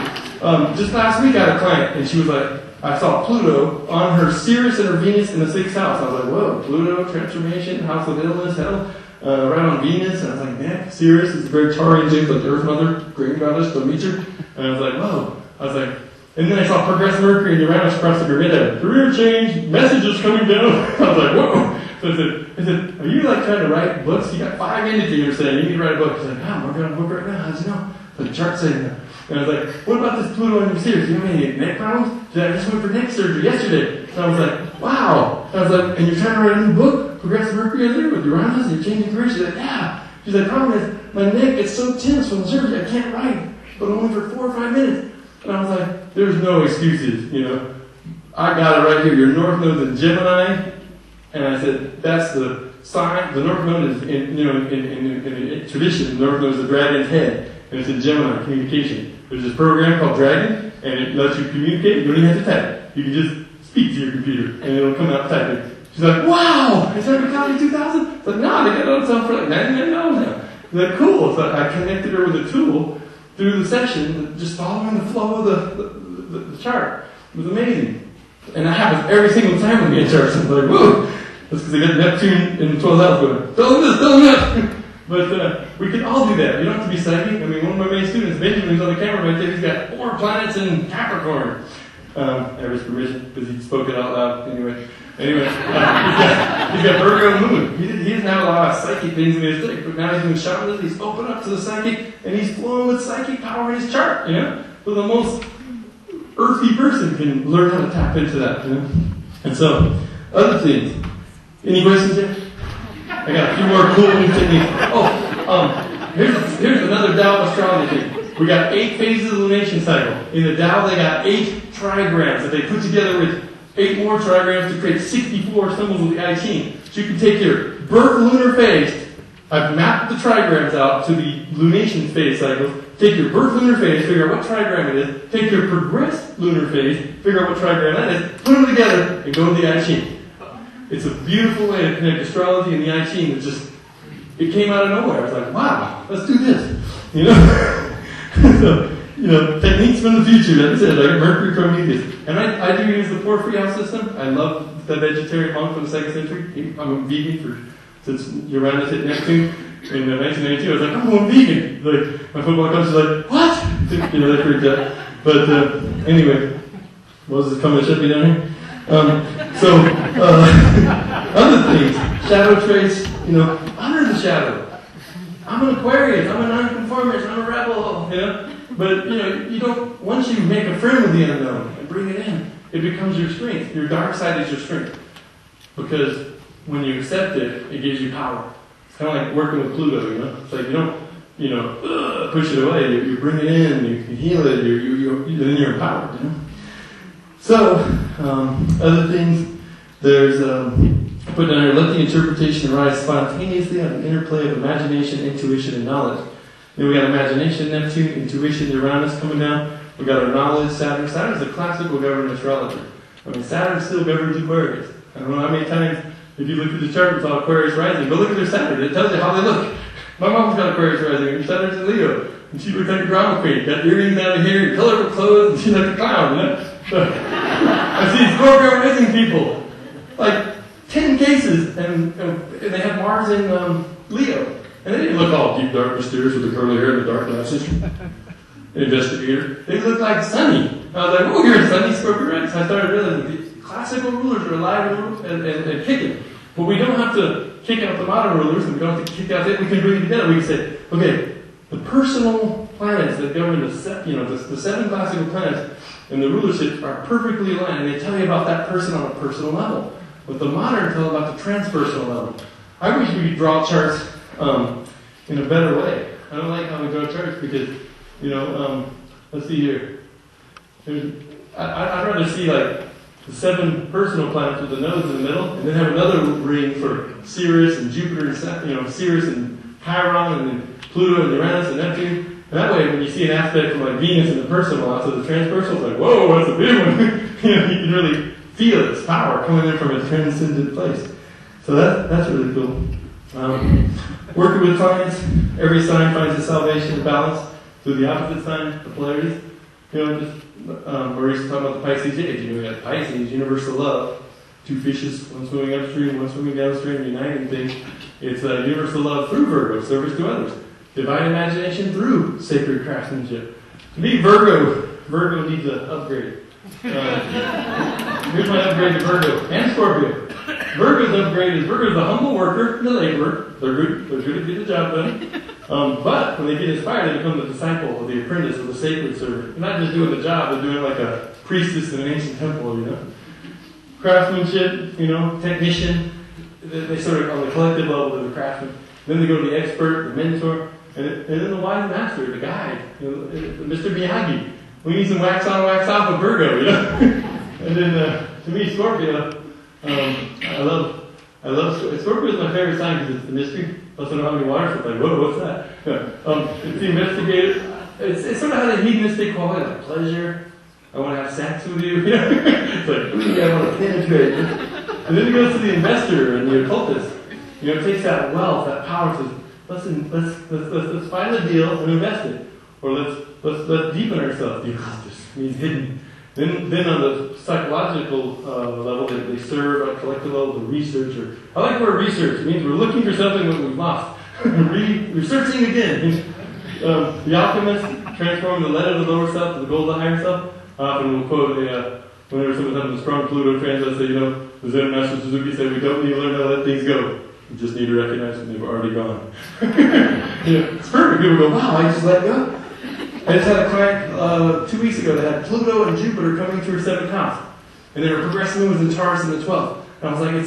Just last week I had a client, and she was like, I saw Pluto on her Sirius and her Venus in the 6th house. I was like, whoa, Pluto, transformation, house of illness, hell, right on Venus. And I was like, man, Sirius is very Taurian, like the Earth Mother, great goddess, go meet her. And I was like, whoa. I was like, and then I saw progressive Mercury and Uranus cross the grid. Career change, messages coming down. I was like, whoa. So I said, are you trying to write books? You got 5 indicators saying you need to write a book. She's like, I'm working on a book right now. How'd you know? The chart saying that. And I was like, what about this Pluto on your Sirius? You have any neck problems? She said, I just went for neck surgery yesterday. So I was like, wow. I was like, and you're trying to write a new book? Progressive Mercury in there with Uranus and you're changing career? She's like, yeah. She's like, problem is, my neck gets so tense from the surgery, I can't write, but only for 4 or 5 minutes. And I was like, there's no excuses, I got it right here. Your North Node is Gemini. And I said, that's the sign. The North Node is, in tradition, the North Node is the dragon's head. And it's in Gemini, communication. There's this program called Dragon, and it lets you communicate. You don't even have to type. You can just speak to your computer, and it'll come out typing. She's like, wow! Is that Calendar 2000? I said, no, they got it on sale for $99 now. She's like, cool. So I connected her with a tool through the session, just following the flow of the chart. It was amazing. And that happens every single time when we get charts. I'm like, whoa! That's because they got Neptune in the 12th house going, tell them this. But we can all do that. You don't have to be psychic. I mean, one of my main students, Benjamin, who's on the camera right there, he's got 4 planets in Capricorn. I have his permission because he spoke it out loud anyway. He's got Virgo moon. He doesn't have a lot of psychic things in his thing, but now he's doing shamanism. He's open up to the psychic, and he's flowing with psychic power in his chart. So the most earthy person can learn how to tap into that. And so, other things. Any questions here? I got a few more cool new techniques. Here's another Tao of Astrology thing. We got 8 phases of the lunation cycle. In the Tao, they got 8 trigrams that they put together with 8 more trigrams to create 64 symbols of the I Ching. So you can take your birth lunar phase. I've mapped the trigrams out to the lunation phase cycles. Take your birth lunar phase, figure out what trigram it is. Take your progressed lunar phase, figure out what trigram that is. Put them together and go to the I Ching. It's a beautiful way to connect astrology and the I Ching. It came out of nowhere. I was like, wow, let's do this. So, techniques from the future. Like I said, like Mercury Prometheus. And I do use the 4 free house system. I love the vegetarian monk from the 2nd century. I'm a vegan since Uranus hit Neptune in 1992. I was like, I'm going vegan. Like, my football coach was like, what? They freaked out. But anyway, Moses coming to shut me down here. Other things, shadow traits, honor the shadow. I'm an Aquarius, I'm a nonconformist, I'm a rebel, But, you don't, once you make a friend with the unknown and bring it in, it becomes your strength. Your dark side is your strength. Because when you accept it, it gives you power. It's kind of like working with Pluto, It's like you don't, push it away. You bring it in, you heal it, then you're empowered, So, other things, there's, put down here, let the interpretation arise spontaneously on the interplay of imagination, intuition, and knowledge. Then we got imagination, Neptune, intuition, Uranus coming down. We got our knowledge, Saturn. Saturn's a classical governing astrologer. Saturn still governs Aquarius. I don't know how many times, if you look at the chart and saw Aquarius rising, go look at their Saturn. It tells you how they look. My mom's got Aquarius rising, and Saturn's in Leo. And she looks like a drama queen. Got earrings down here, colorful clothes, and she's like a clown, So, I see Scorpio rising people. Like 10 cases, and they have Mars in Leo. And they didn't look all deep, dark, mysterious with the curly hair and the dark glasses. Investigator. They look like Sunny. I was like, oh, you're Sunny Scorpio rising. So I started realizing the classical rulers are alive and kicking. But we don't have to kick out the modern rulers, and we don't have to kick out that. We can bring it together. We can say, okay, the personal planets that govern the seven classical planets and the rulership are perfectly aligned, and they tell you about that person on a personal level. But the modern tell about the transpersonal level. I wish we could draw charts in a better way. I don't like how we draw charts because, let's see here. I'd rather see like the seven personal planets with the nodes in the middle, and then have another ring for Sirius and Jupiter and Sirius and Chiron, and then Pluto and Uranus and Neptune. And that way, when you see an aspect from like Venus in the personal house, so the transpersonal is like, whoa, that's a big one. You can really feel its power coming in from a transcendent place. So that's really cool. Working with signs, every sign finds its salvation and balance through the opposite signs, the polarities. Maurice talking about the Pisces age. We got Pisces, universal love. Two fishes, one swimming upstream, one swimming downstream, uniting things. It's universal love through Virgo, service to others. Divine imagination through sacred craftsmanship. To me, Virgo needs an upgrade. Here's my upgrade to Virgo and Scorpio. Virgo's upgrade is Virgo's the humble worker, the laborer. They're good to get the job done. But when they get inspired, they become the disciple or the apprentice or the sacred servant. They're not just doing the job, they're doing like a priestess in an ancient temple, Craftsmanship, technician. They sort of, on the collective level, they're the craftsman. Then they go to the expert, the mentor, and then the wise master, the guide, Mr. Miyagi. We need some wax on, wax off of Virgo, And then, to me, Scorpio, I love Scorpio is my favorite sign because it's the mystery. Plus, I don't have any water, so it's like, whoa, what's that? It's the investigator. It's sort of how the hedonistic quality, like pleasure. I want to have sex with you. It's like, ooh, I want to penetrate. And then it goes to the investor and the occultist. It takes that wealth, that power, says, let's find a deal and invest it, or let's deepen ourselves. The occultist means hidden. Then on the psychological level, they serve on a collective level, the researcher. I like the word research. It means we're looking for something that we've lost. Researching again. The alchemist transforming the lead of the lower self to the gold of the higher self. I often will quote whenever someone's having a strong Pluto transit, say, the Zen Master Suzuki said, we don't need to learn how to let things go. We just need to recognize when they've already gone. It's perfect. People go, wow, I just let go. I just had a client 2 weeks ago that had Pluto and Jupiter coming through her 7th house. And they were progressing moons in Taurus in the 12th. And I was like, I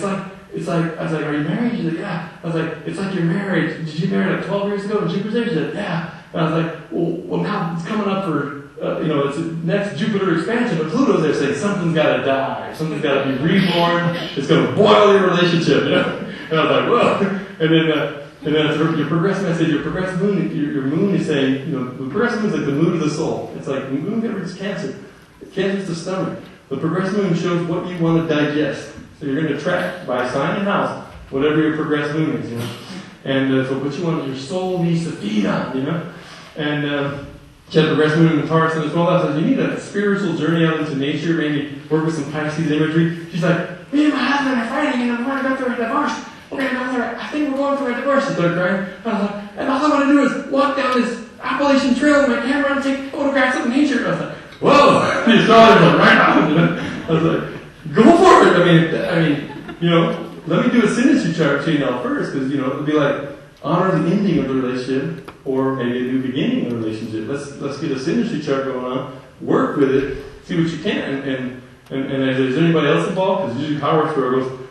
was like, are you married? She's like, yeah. I was like, it's like you're married. Did you marry like 12 years ago and Jupiter's there? She said, yeah. And I was like, well now it's coming up for, it's next Jupiter expansion, but Pluto's there saying something's got to die. Something's got to be reborn. It's going to boil your relationship, And I was like, whoa. And then your progressive message, your progressive moon, your moon is saying, the progressive moon is like the moon of the soul. It's like the moon covers cancer. Cancer's the stomach. The progressive moon shows what you want to digest. So you're going to track by sign and house whatever your progressive moon is, And so what you want, your soul needs to feed on, And she had progressive moon in the Taurus and the 12th house. So you need a spiritual journey out into nature, maybe work with some Pisces imagery. She's like, me and my husband are fighting and I'm going to go through a divorce. I think we're going through a divorce. She started crying. I was like, and all I want to do is walk down this Appalachian Trail with my camera and take photographs of nature. I was like, whoa! The astrologer was right on. I was like, go for it. I mean, let me do a synergy chart to you now first, because it'll be like honor the ending of the relationship, or maybe a new beginning of the relationship. Let's get a synergy chart going on. Work with it. See what you can. And if there's anybody else involved, because usually power struggles.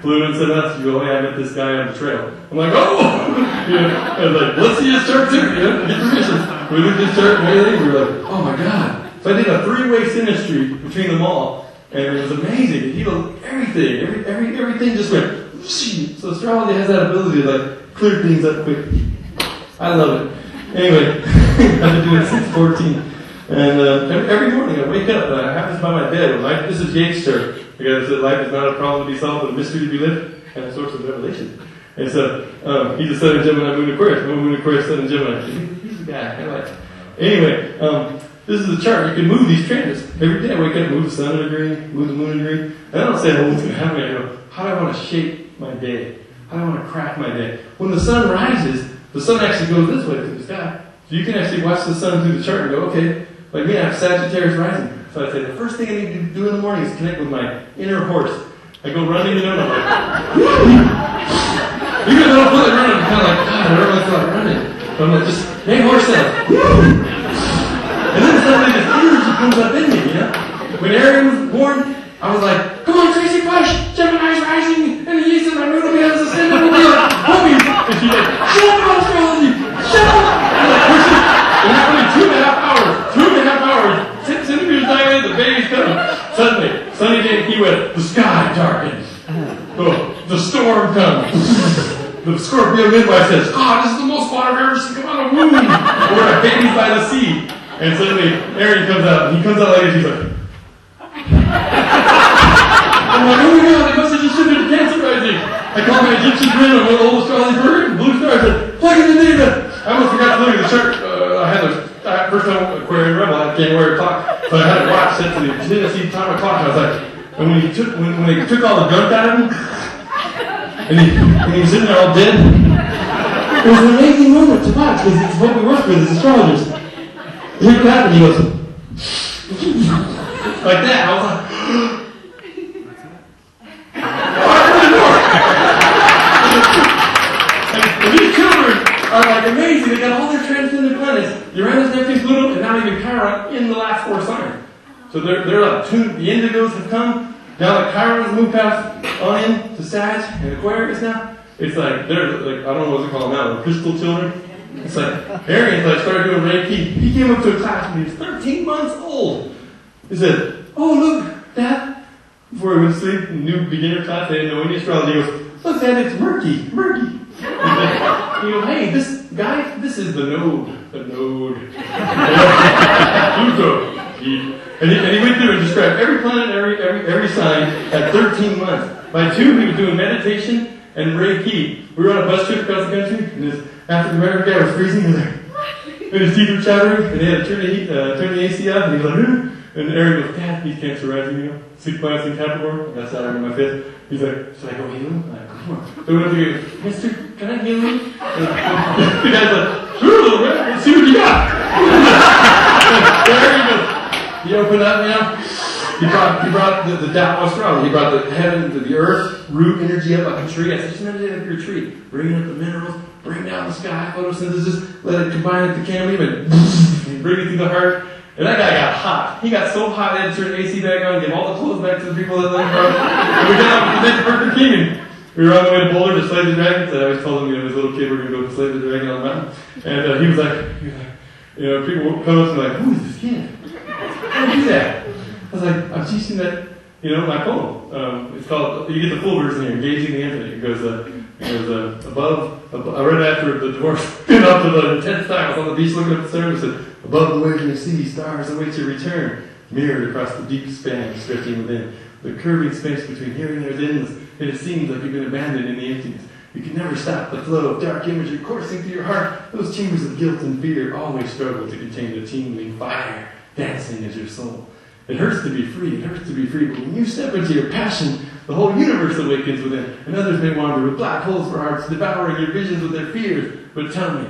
Pluto said us, I met this guy on the trail. I'm like, oh! I was like, let's see his chart too, get permission. We looked at his chart and everything, we were like, oh my God. So I did a 3-way synastry between them all, and it was amazing. It healed everything. Everything just went, whoosh. So astrology has that ability to clear things up quick. I love it. Anyway, I've been doing it since 14. And every morning I wake up and I have this by my bed. This is Yates' chart. Because life is not a problem to be solved, but a mystery to be lived, and a source of revelation. And so, he's a Sun in Gemini, Moon Aquarius. Moon Aquarius, Sun in Gemini. He's the guy. I like it. Anyway, This is the chart. You can move these transits. Every day I wake up, move the sun a degree, move the moon a degree. And I don't say, what's going to happen? I go, how do I want to shape my day? How do I want to craft my day? When the sun rises, the sun actually goes this way through the sky. So you can actually watch the sun through the chart and go, okay, like me, I have Sagittarius rising. So I say, the first thing I need to do in the morning is connect with my inner horse. I go running, and I'm like, woo! Even if I don't feel like running, I'm kind of like, God, I don't really feel like running. But I'm like, just, hey, horse sound. Woo! And then suddenly this energy comes up in me, you know? When Arian was born, I was like, come on, crazy push! Gemini's rising! And the east and my moon will be able to send it, we'll be like, homies! And she's like, shut up, astrology! Shut up! I'm like, pushing. And that's only 2.5 hours. 2.5 hours. 6 centimeters diameter, the baby's coming. Suddenly, sunny day in Key West, the sky darkens. Oh, the storm comes. The Scorpio midwife says, this is the most water I've ever seen come out of a womb. We're at babies by the sea. And suddenly, Arian comes out, and he comes out like this, he's like, I'm like, oh my God, I must have just shifted to Cancer rising. I called my Egyptian friend, my old astrology bird, Blue Star, I said, plug in the data. I almost forgot to look at the chart. I had the first time Aquarian Rebel, I can't wear a clock, but I had a watch set to the Tennessee time clock, and I was like, and when they took all the gunk out of him, and he was sitting there all dead, it was an amazing moment to watch, because it's what we work with as astrologers. Here's what happened, he goes, like that, I was like, and these children are like amazing, they got all their transcendent planets, Uranus, Neptune, Pluto, and now even Chiron in the last 4 signs. So they're like tuned, the indigos have come, now that Chiron's moved past on in to Sag and Aquarius now, it's like, they're like, I don't know what to call them now, the crystal children. It's like, Arian's like started doing Reiki. He came up to a class when he was 13 months old. He said, oh look, Dad, before he went to sleep, new beginner class, they didn't know any astrology. He goes, look Dad, it's murky. He goes, hey, this is the node. Pluto. And he went through and described every planet, every sign at 13 months. By 2, he was doing meditation and Reiki. We were on a bus trip across the country, and this African American guy was freezing, and his teeth were chattering, and they had to turn the AC off, and he was like, and Aaron goes, Dad, he's Cancer rising, you know, 6 planets in Capricorn, that's Saturn in my 5th. He's like, should I go heal him? I'm like, come on. So we went to go, Mister, can I heal him? And the guy's like, sure, little man, let's see what you got. And Aaron goes, he opened up, you know, he brought the Tao of Astrology. He brought the heaven to the earth, root energy up like a tree. I said, just meditate up your tree. Bring up the minerals, bring down the sky, photosynthesis, let it combine with the cambium, and bring it to the heart. And that guy got hot. He got so hot, they had to turn the AC back on, give all the clothes back to the people that lived around. And we got out with the next Burger King, and we were on the way to Boulder to slay the dragons. I always told him, you know, as a little kid, we're going to go slay the dragon on the mountain. And he was like, you know, people come up to me like, who is this kid? How do you do that? I was like, I'm teaching that, you know, my poem. It's called, you get the full version here, Engaging the Infinite. It goes above, I read after the divorce, been up to the 10th time, I was on the beach looking at the stars, it said, above the waves in the sea, stars await your return, mirrored across the deep span stretching within. The curving space between here and there is endless, and it seems like you've been abandoned in the emptiness. You can never stop the flow of dark imagery coursing through your heart. Those chambers of guilt and fear always struggle to contain the tingling fire dancing as your soul. It hurts to be free, but when you step into your passion, the whole universe awakens within, and others may wander with black holes for hearts, devouring your visions with their fears. But tell me,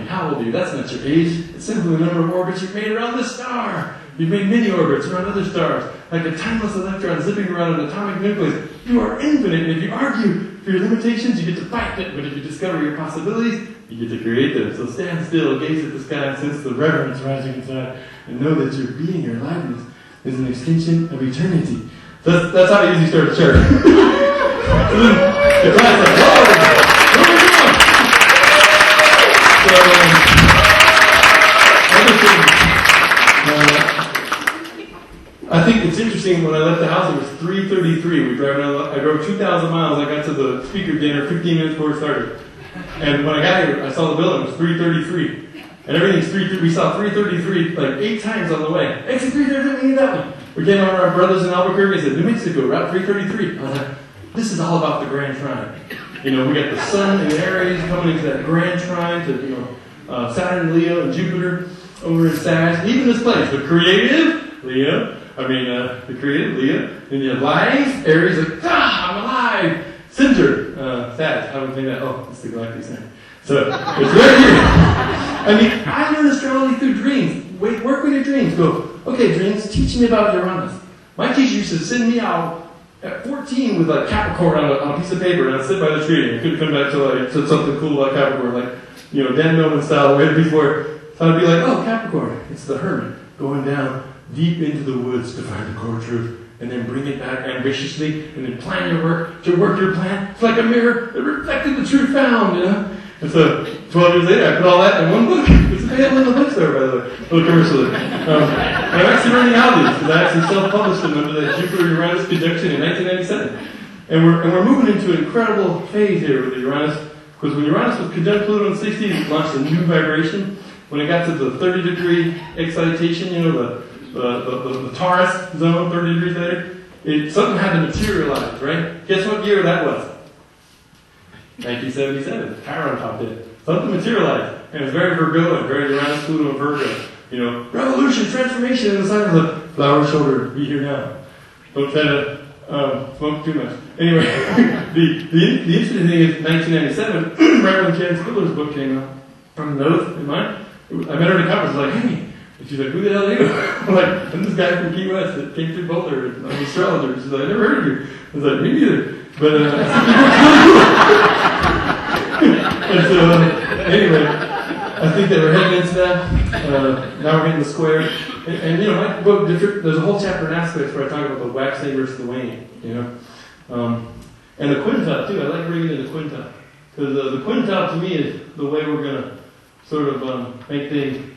how old are you? That's not your age. It's simply the number of orbits you've made around this star. You've made many orbits around other stars, like a timeless electron zipping around an atomic nucleus. You are infinite, and if you argue for your limitations, you get to fight it. But if you discover your possibilities, you get to create them. So stand still, gaze at the sky, and sense the reverence rising inside, and know that your being, your aliveness, is an extension of eternity. So that's how I usually start the church. So then the class like, whoa, where are we going? I think it's interesting, when I left the house, it was 3:33. I drove 2,000 miles. I got to the speaker dinner 15 minutes before it started. And when I got here, I saw the building. It was 3:33. And everything's 3:33. We saw 3:33 like 8 times on the way. Exit 3:33, we need that one. We came over our brothers in Albuquerque and said, New Mexico, Route 333. I was like, this is all about the Grand Trine. You know, we got the sun in Aries coming into that Grand Trine to, Saturn, Leo, and Jupiter. over in Sag, even this place, the creative, Leo, the creative, Leo, and your life, Aries, like, I'm alive, center, Sag, I would think that, it's the galactic center. So, it's right here. I learned astrology through dreams. Wait, work with your dreams. Go, okay, dreams, teach me about Uranus. My teacher used to send me out at 14 with like Capricorn on a piece of paper, and I'd sit by the tree, and I couldn't come back till I said something cool about Capricorn, like, Dan Millman style, way before. So I'd be like, Capricorn, it's the hermit going down deep into the woods to find the core truth, and then bring it back ambitiously, and then plan your work to work your plan. It's like a mirror that reflected the truth found, And so, 12 years later, I put all that in one book. It's available in the bookstore, by the way. A little commercially. I'm actually running out of these, because I actually self-published them under that Jupiter-Uranus conjunction in 1997. And we're moving into an incredible phase here with the Uranus, because when Uranus was conjunct Pluto in the 60s, it launched a new vibration. When it got to the 30-degree excitation, the Taurus zone, 30 degrees later, something had to materialize, right? Guess what year that was? 1977, Chiron popped in. Something materialized. And it was very Virgo, very Uranus, Pluto, and Virgo. Revolution, transformation in the sign of the flower shoulder. Be here now. Don't try to smoke too much. Anyway, the interesting thing is 1997, right when Jan Spiller's book came out, from the notes in mine, I met her at a conference, like, hey. And she's like, who the hell are you? I'm like, I'm this guy from Key West that came through Boulder. I'm an astrologer. She's like, I never heard of you. I was like, me neither. But, and so, anyway, I think that we're heading into that. Now we're getting the square. And my book, there's a whole chapter in aspects where I talk about the waxing versus the waning, And the quintile, too. I like bringing in the quintile. Because the quintile, to me, is the way we're going to sort of make things,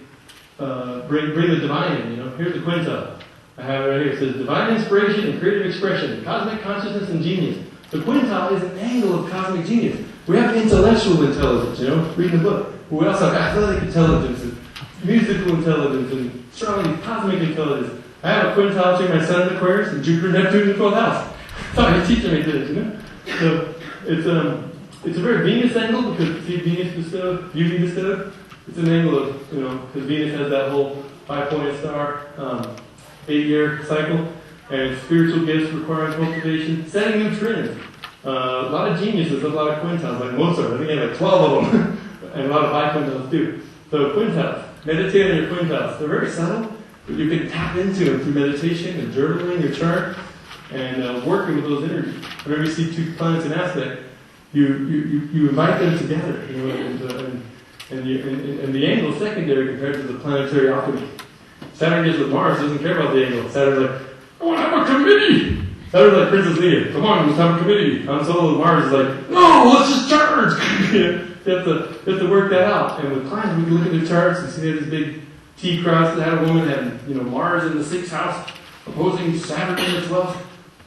bring the divine in, Here's the quintile. I have it right here. It says, divine inspiration and creative expression, cosmic consciousness and genius. The quintile is an angle of cosmic genius. We have intellectual intelligence, reading the book. We also have athletic intelligence and musical intelligence and astrology, cosmic intelligence. I have a quintile between my sun in Aquarius and Jupiter, Neptune in the 12th house. That's how I teach them this, So it's a very Venus angle because see Venus bestowed, beauty bestowed. It's an angle of, because Venus has that whole 5-pointed star, 8-year cycle. And spiritual gifts requiring cultivation, setting new trends. A lot of geniuses, a lot of quintiles, like Mozart. I think he had like 12 of them, and a lot of high quintiles too. So quintiles, meditate on your quintiles. They're very subtle, but you can tap into them through meditation and journaling your chart and working with those energies. Whenever you see two planets in aspect, you invite them together, and the angle is secondary compared to the planetary alchemy. Saturn gets with Mars, doesn't care about the angle. Saturn's like, I want to have a committee. Saturn's like Princess Leia. Come on, let's have a committee. Han Solo with Mars is like, no, let's just charge. You have to work that out. And with planets, we can look at the charts and see they have this big T cross that had a woman that had, Mars in the 6th house opposing Saturn in the 12th.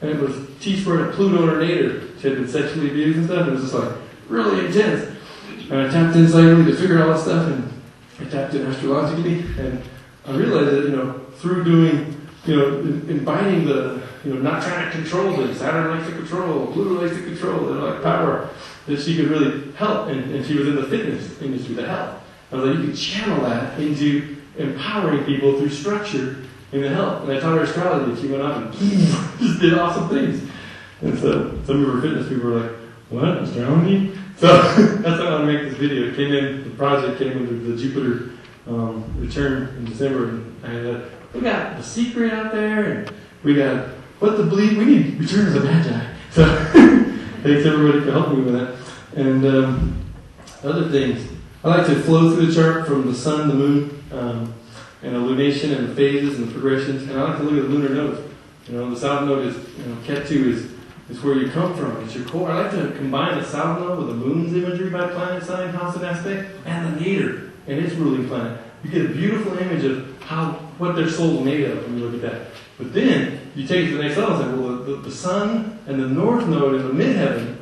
And it was T squared at Pluto in her nadir. She had been sexually abused and stuff. And it was just like really intense. And I tapped in slightly to figure out all that stuff. And I tapped in astrologically. And I realized that, through doing, inviting the, not trying to control them. Saturn likes to control, Pluto likes to control, they like power, that she could really help. And she was in the fitness industry, the health. I was like, you could channel that into empowering people through structure in the health. And I taught her astrology, and she went off and just did awesome things. And so some of her fitness people were like, what, astrology? So that's how I want to make this video. It came in, the project came into the Jupiter return in December, and we got The Secret out there, and we got What to Believe. We need Return of the Magi. So thanks everybody for helping me with that. And other things, I like to flow through the chart from the sun, the moon, and the lunation and the phases and the progressions. And I like to look at the lunar nodes. The south node is, Ketu is where you come from. It's your core. I like to combine the south node with the moon's imagery by planet, sign, house, and aspect, and the nadir and its ruling planet. You get a beautiful image of what their soul is made of when you look at that. But then you take it to the next level and say, well, the sun and the north node in the midheaven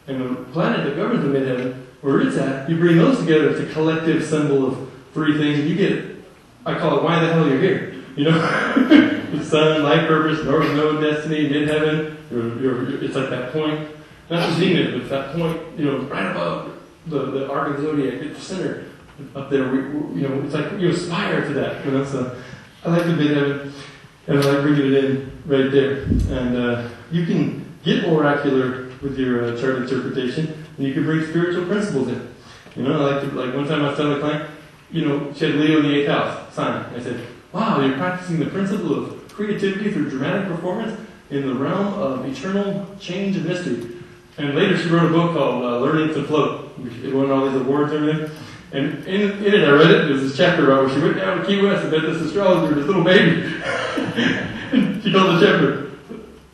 and the planet that governs the midheaven, where it's at, you bring those together. It's a collective symbol of three things, and you get, I call it, why the hell you're here. The sun, life purpose, north node, destiny, midheaven. It's like that point, not the zenith, but it's that point, right above the arc of the zodiac, at the center. up there. It's like you aspire to that. So I like the bit of it, and I like bringing it in right there. And you can get oracular with your chart interpretation, and you can bring spiritual principles in. Like one time I was telling a client, she had Leo in the 8th house sign. I said, wow, you're practicing the principle of creativity through dramatic performance in the realm of eternal change and mystery. And later she wrote a book called Learning to Float. It won all these awards and everything. And in it, I read it, there was this chapter about where she went down to Key West and met this astrologer, this little baby. She called the chapter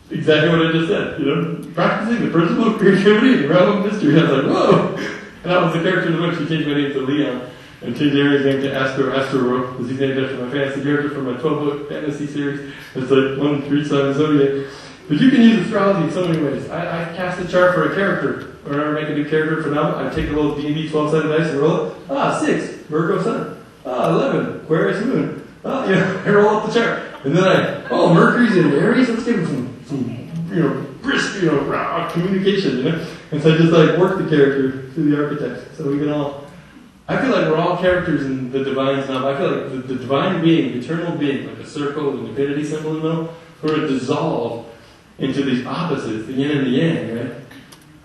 exactly what I just said, practicing the principle of creativity in the realm of mystery. I was like, whoa! And that was the character in the book. She changed my name to Leon, and changed Aries' name to Astrologer, because he's named after my fantasy character from my 12-book fantasy series. It's like 1 through 7 zodiac. But you can use astrology in so many ways. I cast a chart for a character. Whenever I make a new character for now, I take a little D&D 12-sided dice and roll it. 6, Virgo Sun. 11, Aquarius Moon. I roll up the chart. And then Mercury's in Aries. Let's give him some brisk, raw communication, And so I just work the character through the archetypes. So we can all, I feel like we're all characters in the divine stuff. I feel like the divine being, the eternal being, like a circle with an infinity symbol in the middle, sort of dissolve into these opposites, the yin and the yang, right?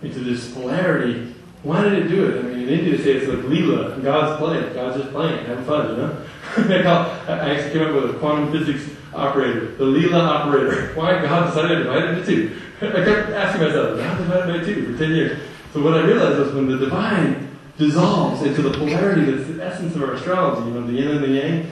Into this polarity. Why did it do it? In India they say it's like Leela, God's play. God's just playing, having fun, I actually came up with a quantum physics operator, the Leela operator. Why God decided to divide it into two? I kept asking myself, God divided by two for 10 years. So what I realized was when the divine dissolves into the polarity that's the essence of our astrology, the yin and the yang,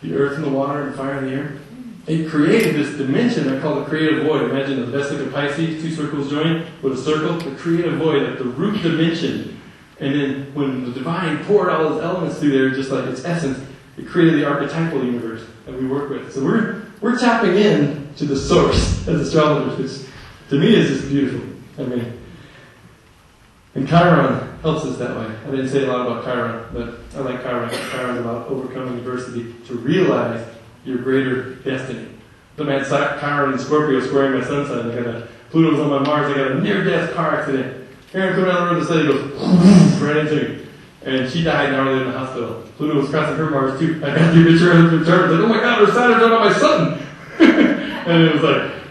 the earth and the water and the fire and the air, it created this dimension I call the creative void. Imagine the Vesic of Pisces, 2 circles join with a circle, the creative void, like the root dimension. And then when the divine poured all those elements through there, just like its essence, it created the archetypal universe that we work with. So we're tapping in to the source as astrologers, which to me is just beautiful. And Chiron helps us that way. I didn't say a lot about Chiron, but I like Chiron. Chiron's about overcoming adversity to realize your greater destiny. So I had Chiron and Scorpio squaring my sun sign. Pluto was on my Mars. I got a near-death car accident. Karen came down the road to study, goes right into me. And she died an hour later in the hospital. Pluto was crossing her Mars too. I got the picture of the chart. I was like, oh my God, there's Saturn on my sun. And it was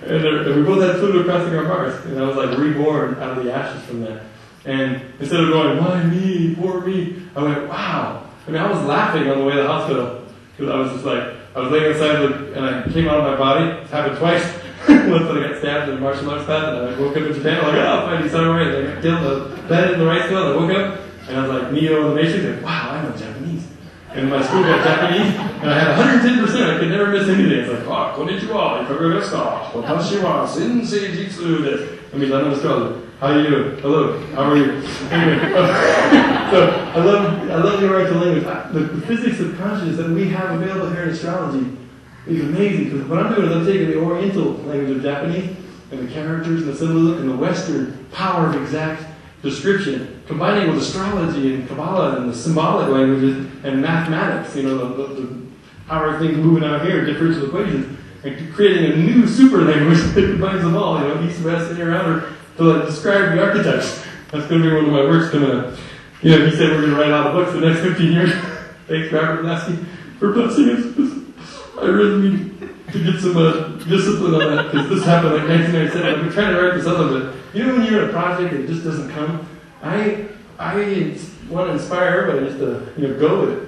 and we both had Pluto crossing our Mars. And I was reborn out of the ashes from that. And instead of going, why me, poor me, I went, wow. I was laughing on the way to the hospital. Because I was just I was laying inside and I came out of my body. It's happened twice. Once I got stabbed in a martial arts class, and I woke up in Japan. I'm finally samurai. And I got killed. I landed in the rice field. I woke up, and I was Neo in the Matrix. Wow, I know Japanese. And my school got Japanese, and I had 110%. I could never miss anything. It's konnichiwa, ikaga desu ka? Watashi wa sensei jitsu desu. That means I'm an astrologer. How you doing? Hello. How are you? Anyway, so I love the oriental language. The physics of consciousness that we have available here in astrology is amazing, because what I'm doing is I'm taking the oriental language of Japanese and the characters and the symbolism and the Western power of exact description, combining with astrology and Kabbalah and the symbolic languages and mathematics, the power of things moving out here, differential equations, and creating a new super language that combines them all, east, west, and around, to describe the archetypes. That's going to be one of my works coming up. He said we're going to write a lot of books for the next 15 years. Thanks, Robert Lasky, for blessing us. I really need to get some discipline on that, because this happened 1997. I've been trying to write this up a bit. When you're in a project and it just doesn't come, I want to inspire everybody just to go with it.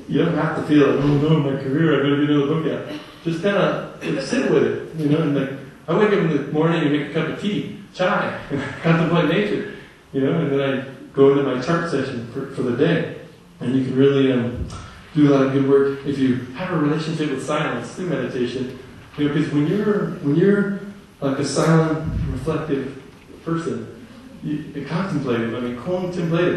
You don't have to feel oh no, my career, I better get another book out. Just kind of sit with it, and I wake up in the morning and make a cup of tea, chai, and contemplate nature, and then I go into my chart session for the day. And you can really do a lot of good work if you have a relationship with silence through meditation. Because when you're like a silent, reflective person, contemplative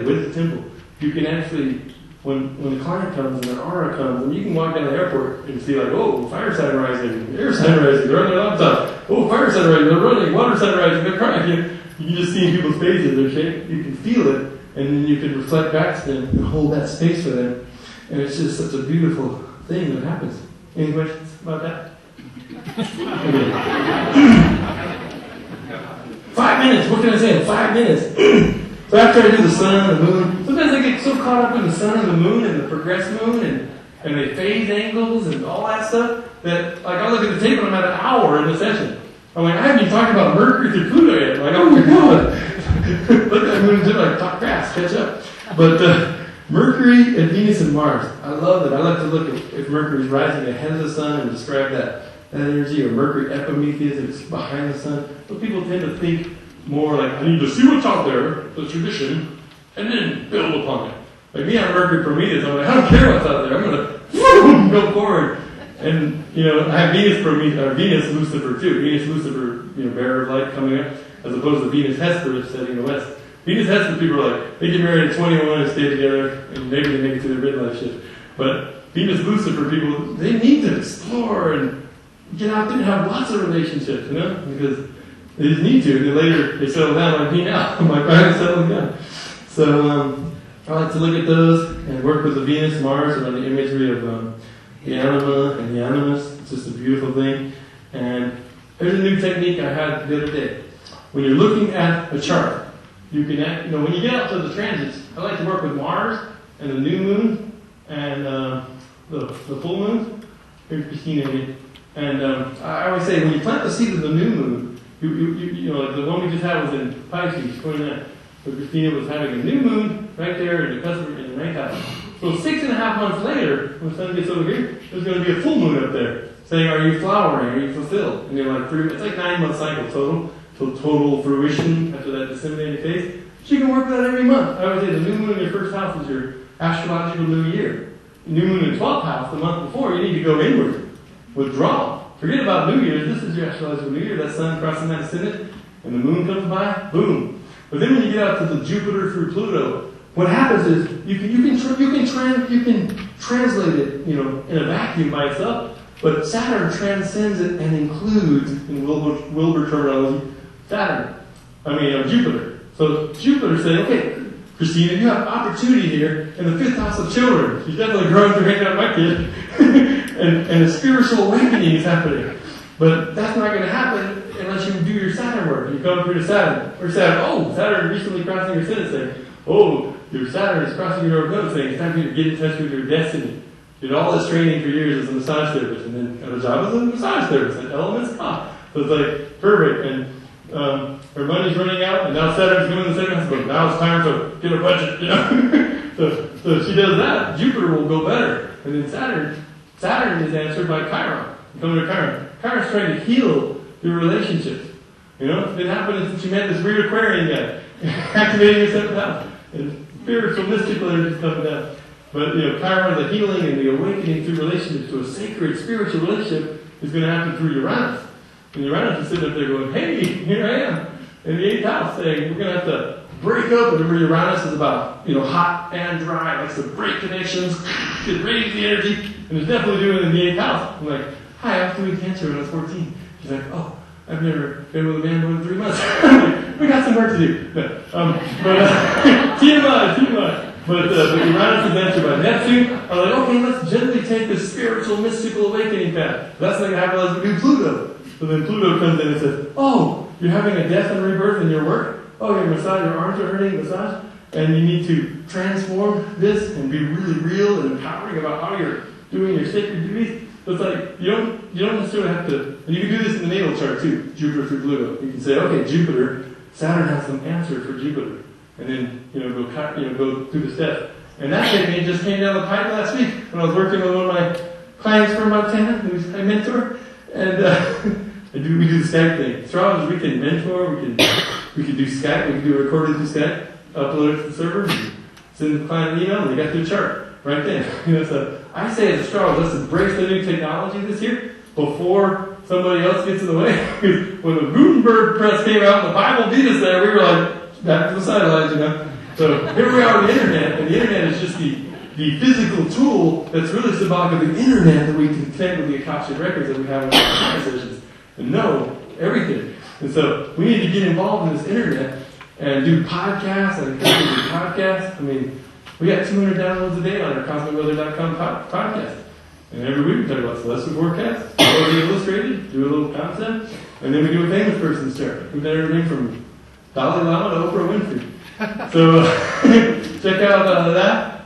with the temple, you can actually, when the client comes and their aura comes, and you can walk down the airport and see fire sign rising, air sign rising, they're on their laptop, fire sign rising, they're running, water sign rising, they're crying. You can just see in people's faces, their shape, you can feel it, and then you can reflect back to them and hold that space for them. And it's just such a beautiful thing that happens. Any questions about that? 5 minutes, what can I say in 5 minutes? So after I do the sun and the moon, sometimes I get so caught caught up in the sun and the moon and the progressed moon and the phase angles and all that stuff that, like, I look at the tape and I'm at an hour in the session. I'm like, I haven't even talked about Mercury through Pluto yet. I'm like, oh my God. Look at that moon, like, talk fast, catch up. But Mercury and Venus and Mars, I love it. I like to look at if Mercury's rising ahead of the sun and describe that energy, or Mercury Epimetheus, it's behind the sun. But people tend to think more like, I need to see what's out there, the tradition, and then build upon it. Like me on Mercury Prometheus, I'm like, I don't care what's out there. I'm going to go forward. And, I have Venus Lucifer too. Venus Lucifer, bearer of light coming up, as opposed to Venus Hesper setting in the west. Venus Hesper people are like, they get married at 21 and stay together, and maybe they make it to their midlife shift. But Venus Lucifer people, they need to explore and get out there and have lots of relationships, because they just need to. And then later they settle down like me now. I'm like, I'm settling down. So I like to look at those and work with the Venus, Mars, around the imagery of the anima and the animus. It's just a beautiful thing. And there's a new technique I had the other day. When you're looking at a chart, you can, when you get out to the transits, I like to work with Mars and the new moon and the full moon. Here's Christina again. And I always say, when you plant the seed of the new moon, like the one we just had was in Pisces, 29. So Christina was having a new moon right there in the cusp in the ninth house. So 6.5 months later, when the sun gets over here, there's going to be a full moon up there, saying, are you flowering? Are you fulfilled? And you're like, it's like 9 month cycle total. Total fruition after that disseminated phase. So you can work with that every month. I would say the new moon in your first house is your astrological new year. New moon in 12th house, the month before, you need to go inward. Withdraw. Forget about New Year's. This is your astrological New Year. That sun crossing that ascendant, and the moon comes by, boom. But then when you get out to the Jupiter through Pluto, what happens is you can translate it, in a vacuum by itself. But Saturn transcends it and includes, in Wilbur terminology, Jupiter. So Jupiter saying, okay, Christina, you have opportunity here in the 5th house of children. She's definitely growing through hanging out with my kid. and a spiritual awakening is happening. But that's not going to happen unless you do your Saturn work. You come through to Saturn. Or Saturn recently crossing your ascendant saying, your Saturn is crossing your ascendant saying, it's time for you to get in touch with your destiny. Did all this training for years as a massage therapist, and then got a job as a massage therapist at Elements Spa. So it's like, perfect. And her money's running out, and now Saturn's going to the second house, but now it's time to get a budget, so if she does that, Jupiter will go better. And then Saturn is answered by Chiron. Come to Chiron. Chiron's trying to heal your relationships. It's been happening since you met this weird Aquarian guy, activating your 7th house. And spiritual, mystical energy is coming down. But, Chiron, the healing and the awakening through relationships to a sacred spiritual relationship is going to happen through Uranus. And Uranus is sitting up there going, hey, here I am, in the 8th house, saying we're going to have to break up. Remember, Uranus is about, hot and dry, likes to break connections, raise the energy, and it's definitely doing it in the 8th house. I'm like, hi, I was doing Cancer when I was 14. She's like, oh, I've never been with a man more than 3 months. We got some work to do. TMI. But Uranus is answered by Neptune. I'm like, okay, let's gently take the spiritual, mystical awakening path. That's not going to happen unless we do Pluto. So then Pluto comes in and says, you're having a death and rebirth in your work? Your arms are hurting, massage? And you need to transform this and be really real and empowering about how you're doing your sacred duties. So it's like, you don't necessarily have to, and you can do this in the natal chart too, Jupiter through Pluto. You can say, okay, Jupiter, Saturn has some answer for Jupiter. And then, go through the steps. And that technique just came down the pipe last week when I was working with one of my clients from Montana, who's my mentor. And we do the Skype thing. Astrologers, we can mentor, we can do Skype, we can do a recording through Skype, upload it to the server, send the client an email, and they got their chart right then. So I say as astrologers, let's embrace the new technology this year before somebody else gets in the way. When the Gutenberg press came out and the Bible beat us there, we were like, back to the sidelines, So here we are on the internet, and the internet is just the physical tool that's really symbolic of the internet that we can connect with the Akashic records that we have in our sessions and know everything. And so we need to get involved in this internet and do podcasts. I encourage you to do podcasts. We got 200 downloads a day on our CosmicWeather.com podcast. And every week we talk about celestial forecasts, illustrated, do a little concept, and then we do a famous person's chart. We've done everything from Dalai Lama to Oprah Winfrey. So check out that.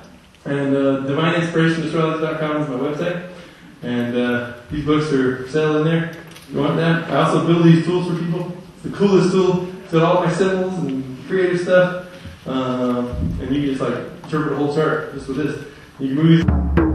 And DivineInspirationAstrology.com is my website. And these books are for sale in there. If you want that. I also build these tools for people. It's the coolest tool. It's got all my symbols and creative stuff. And you can just like interpret a whole chart just with this. You can move these.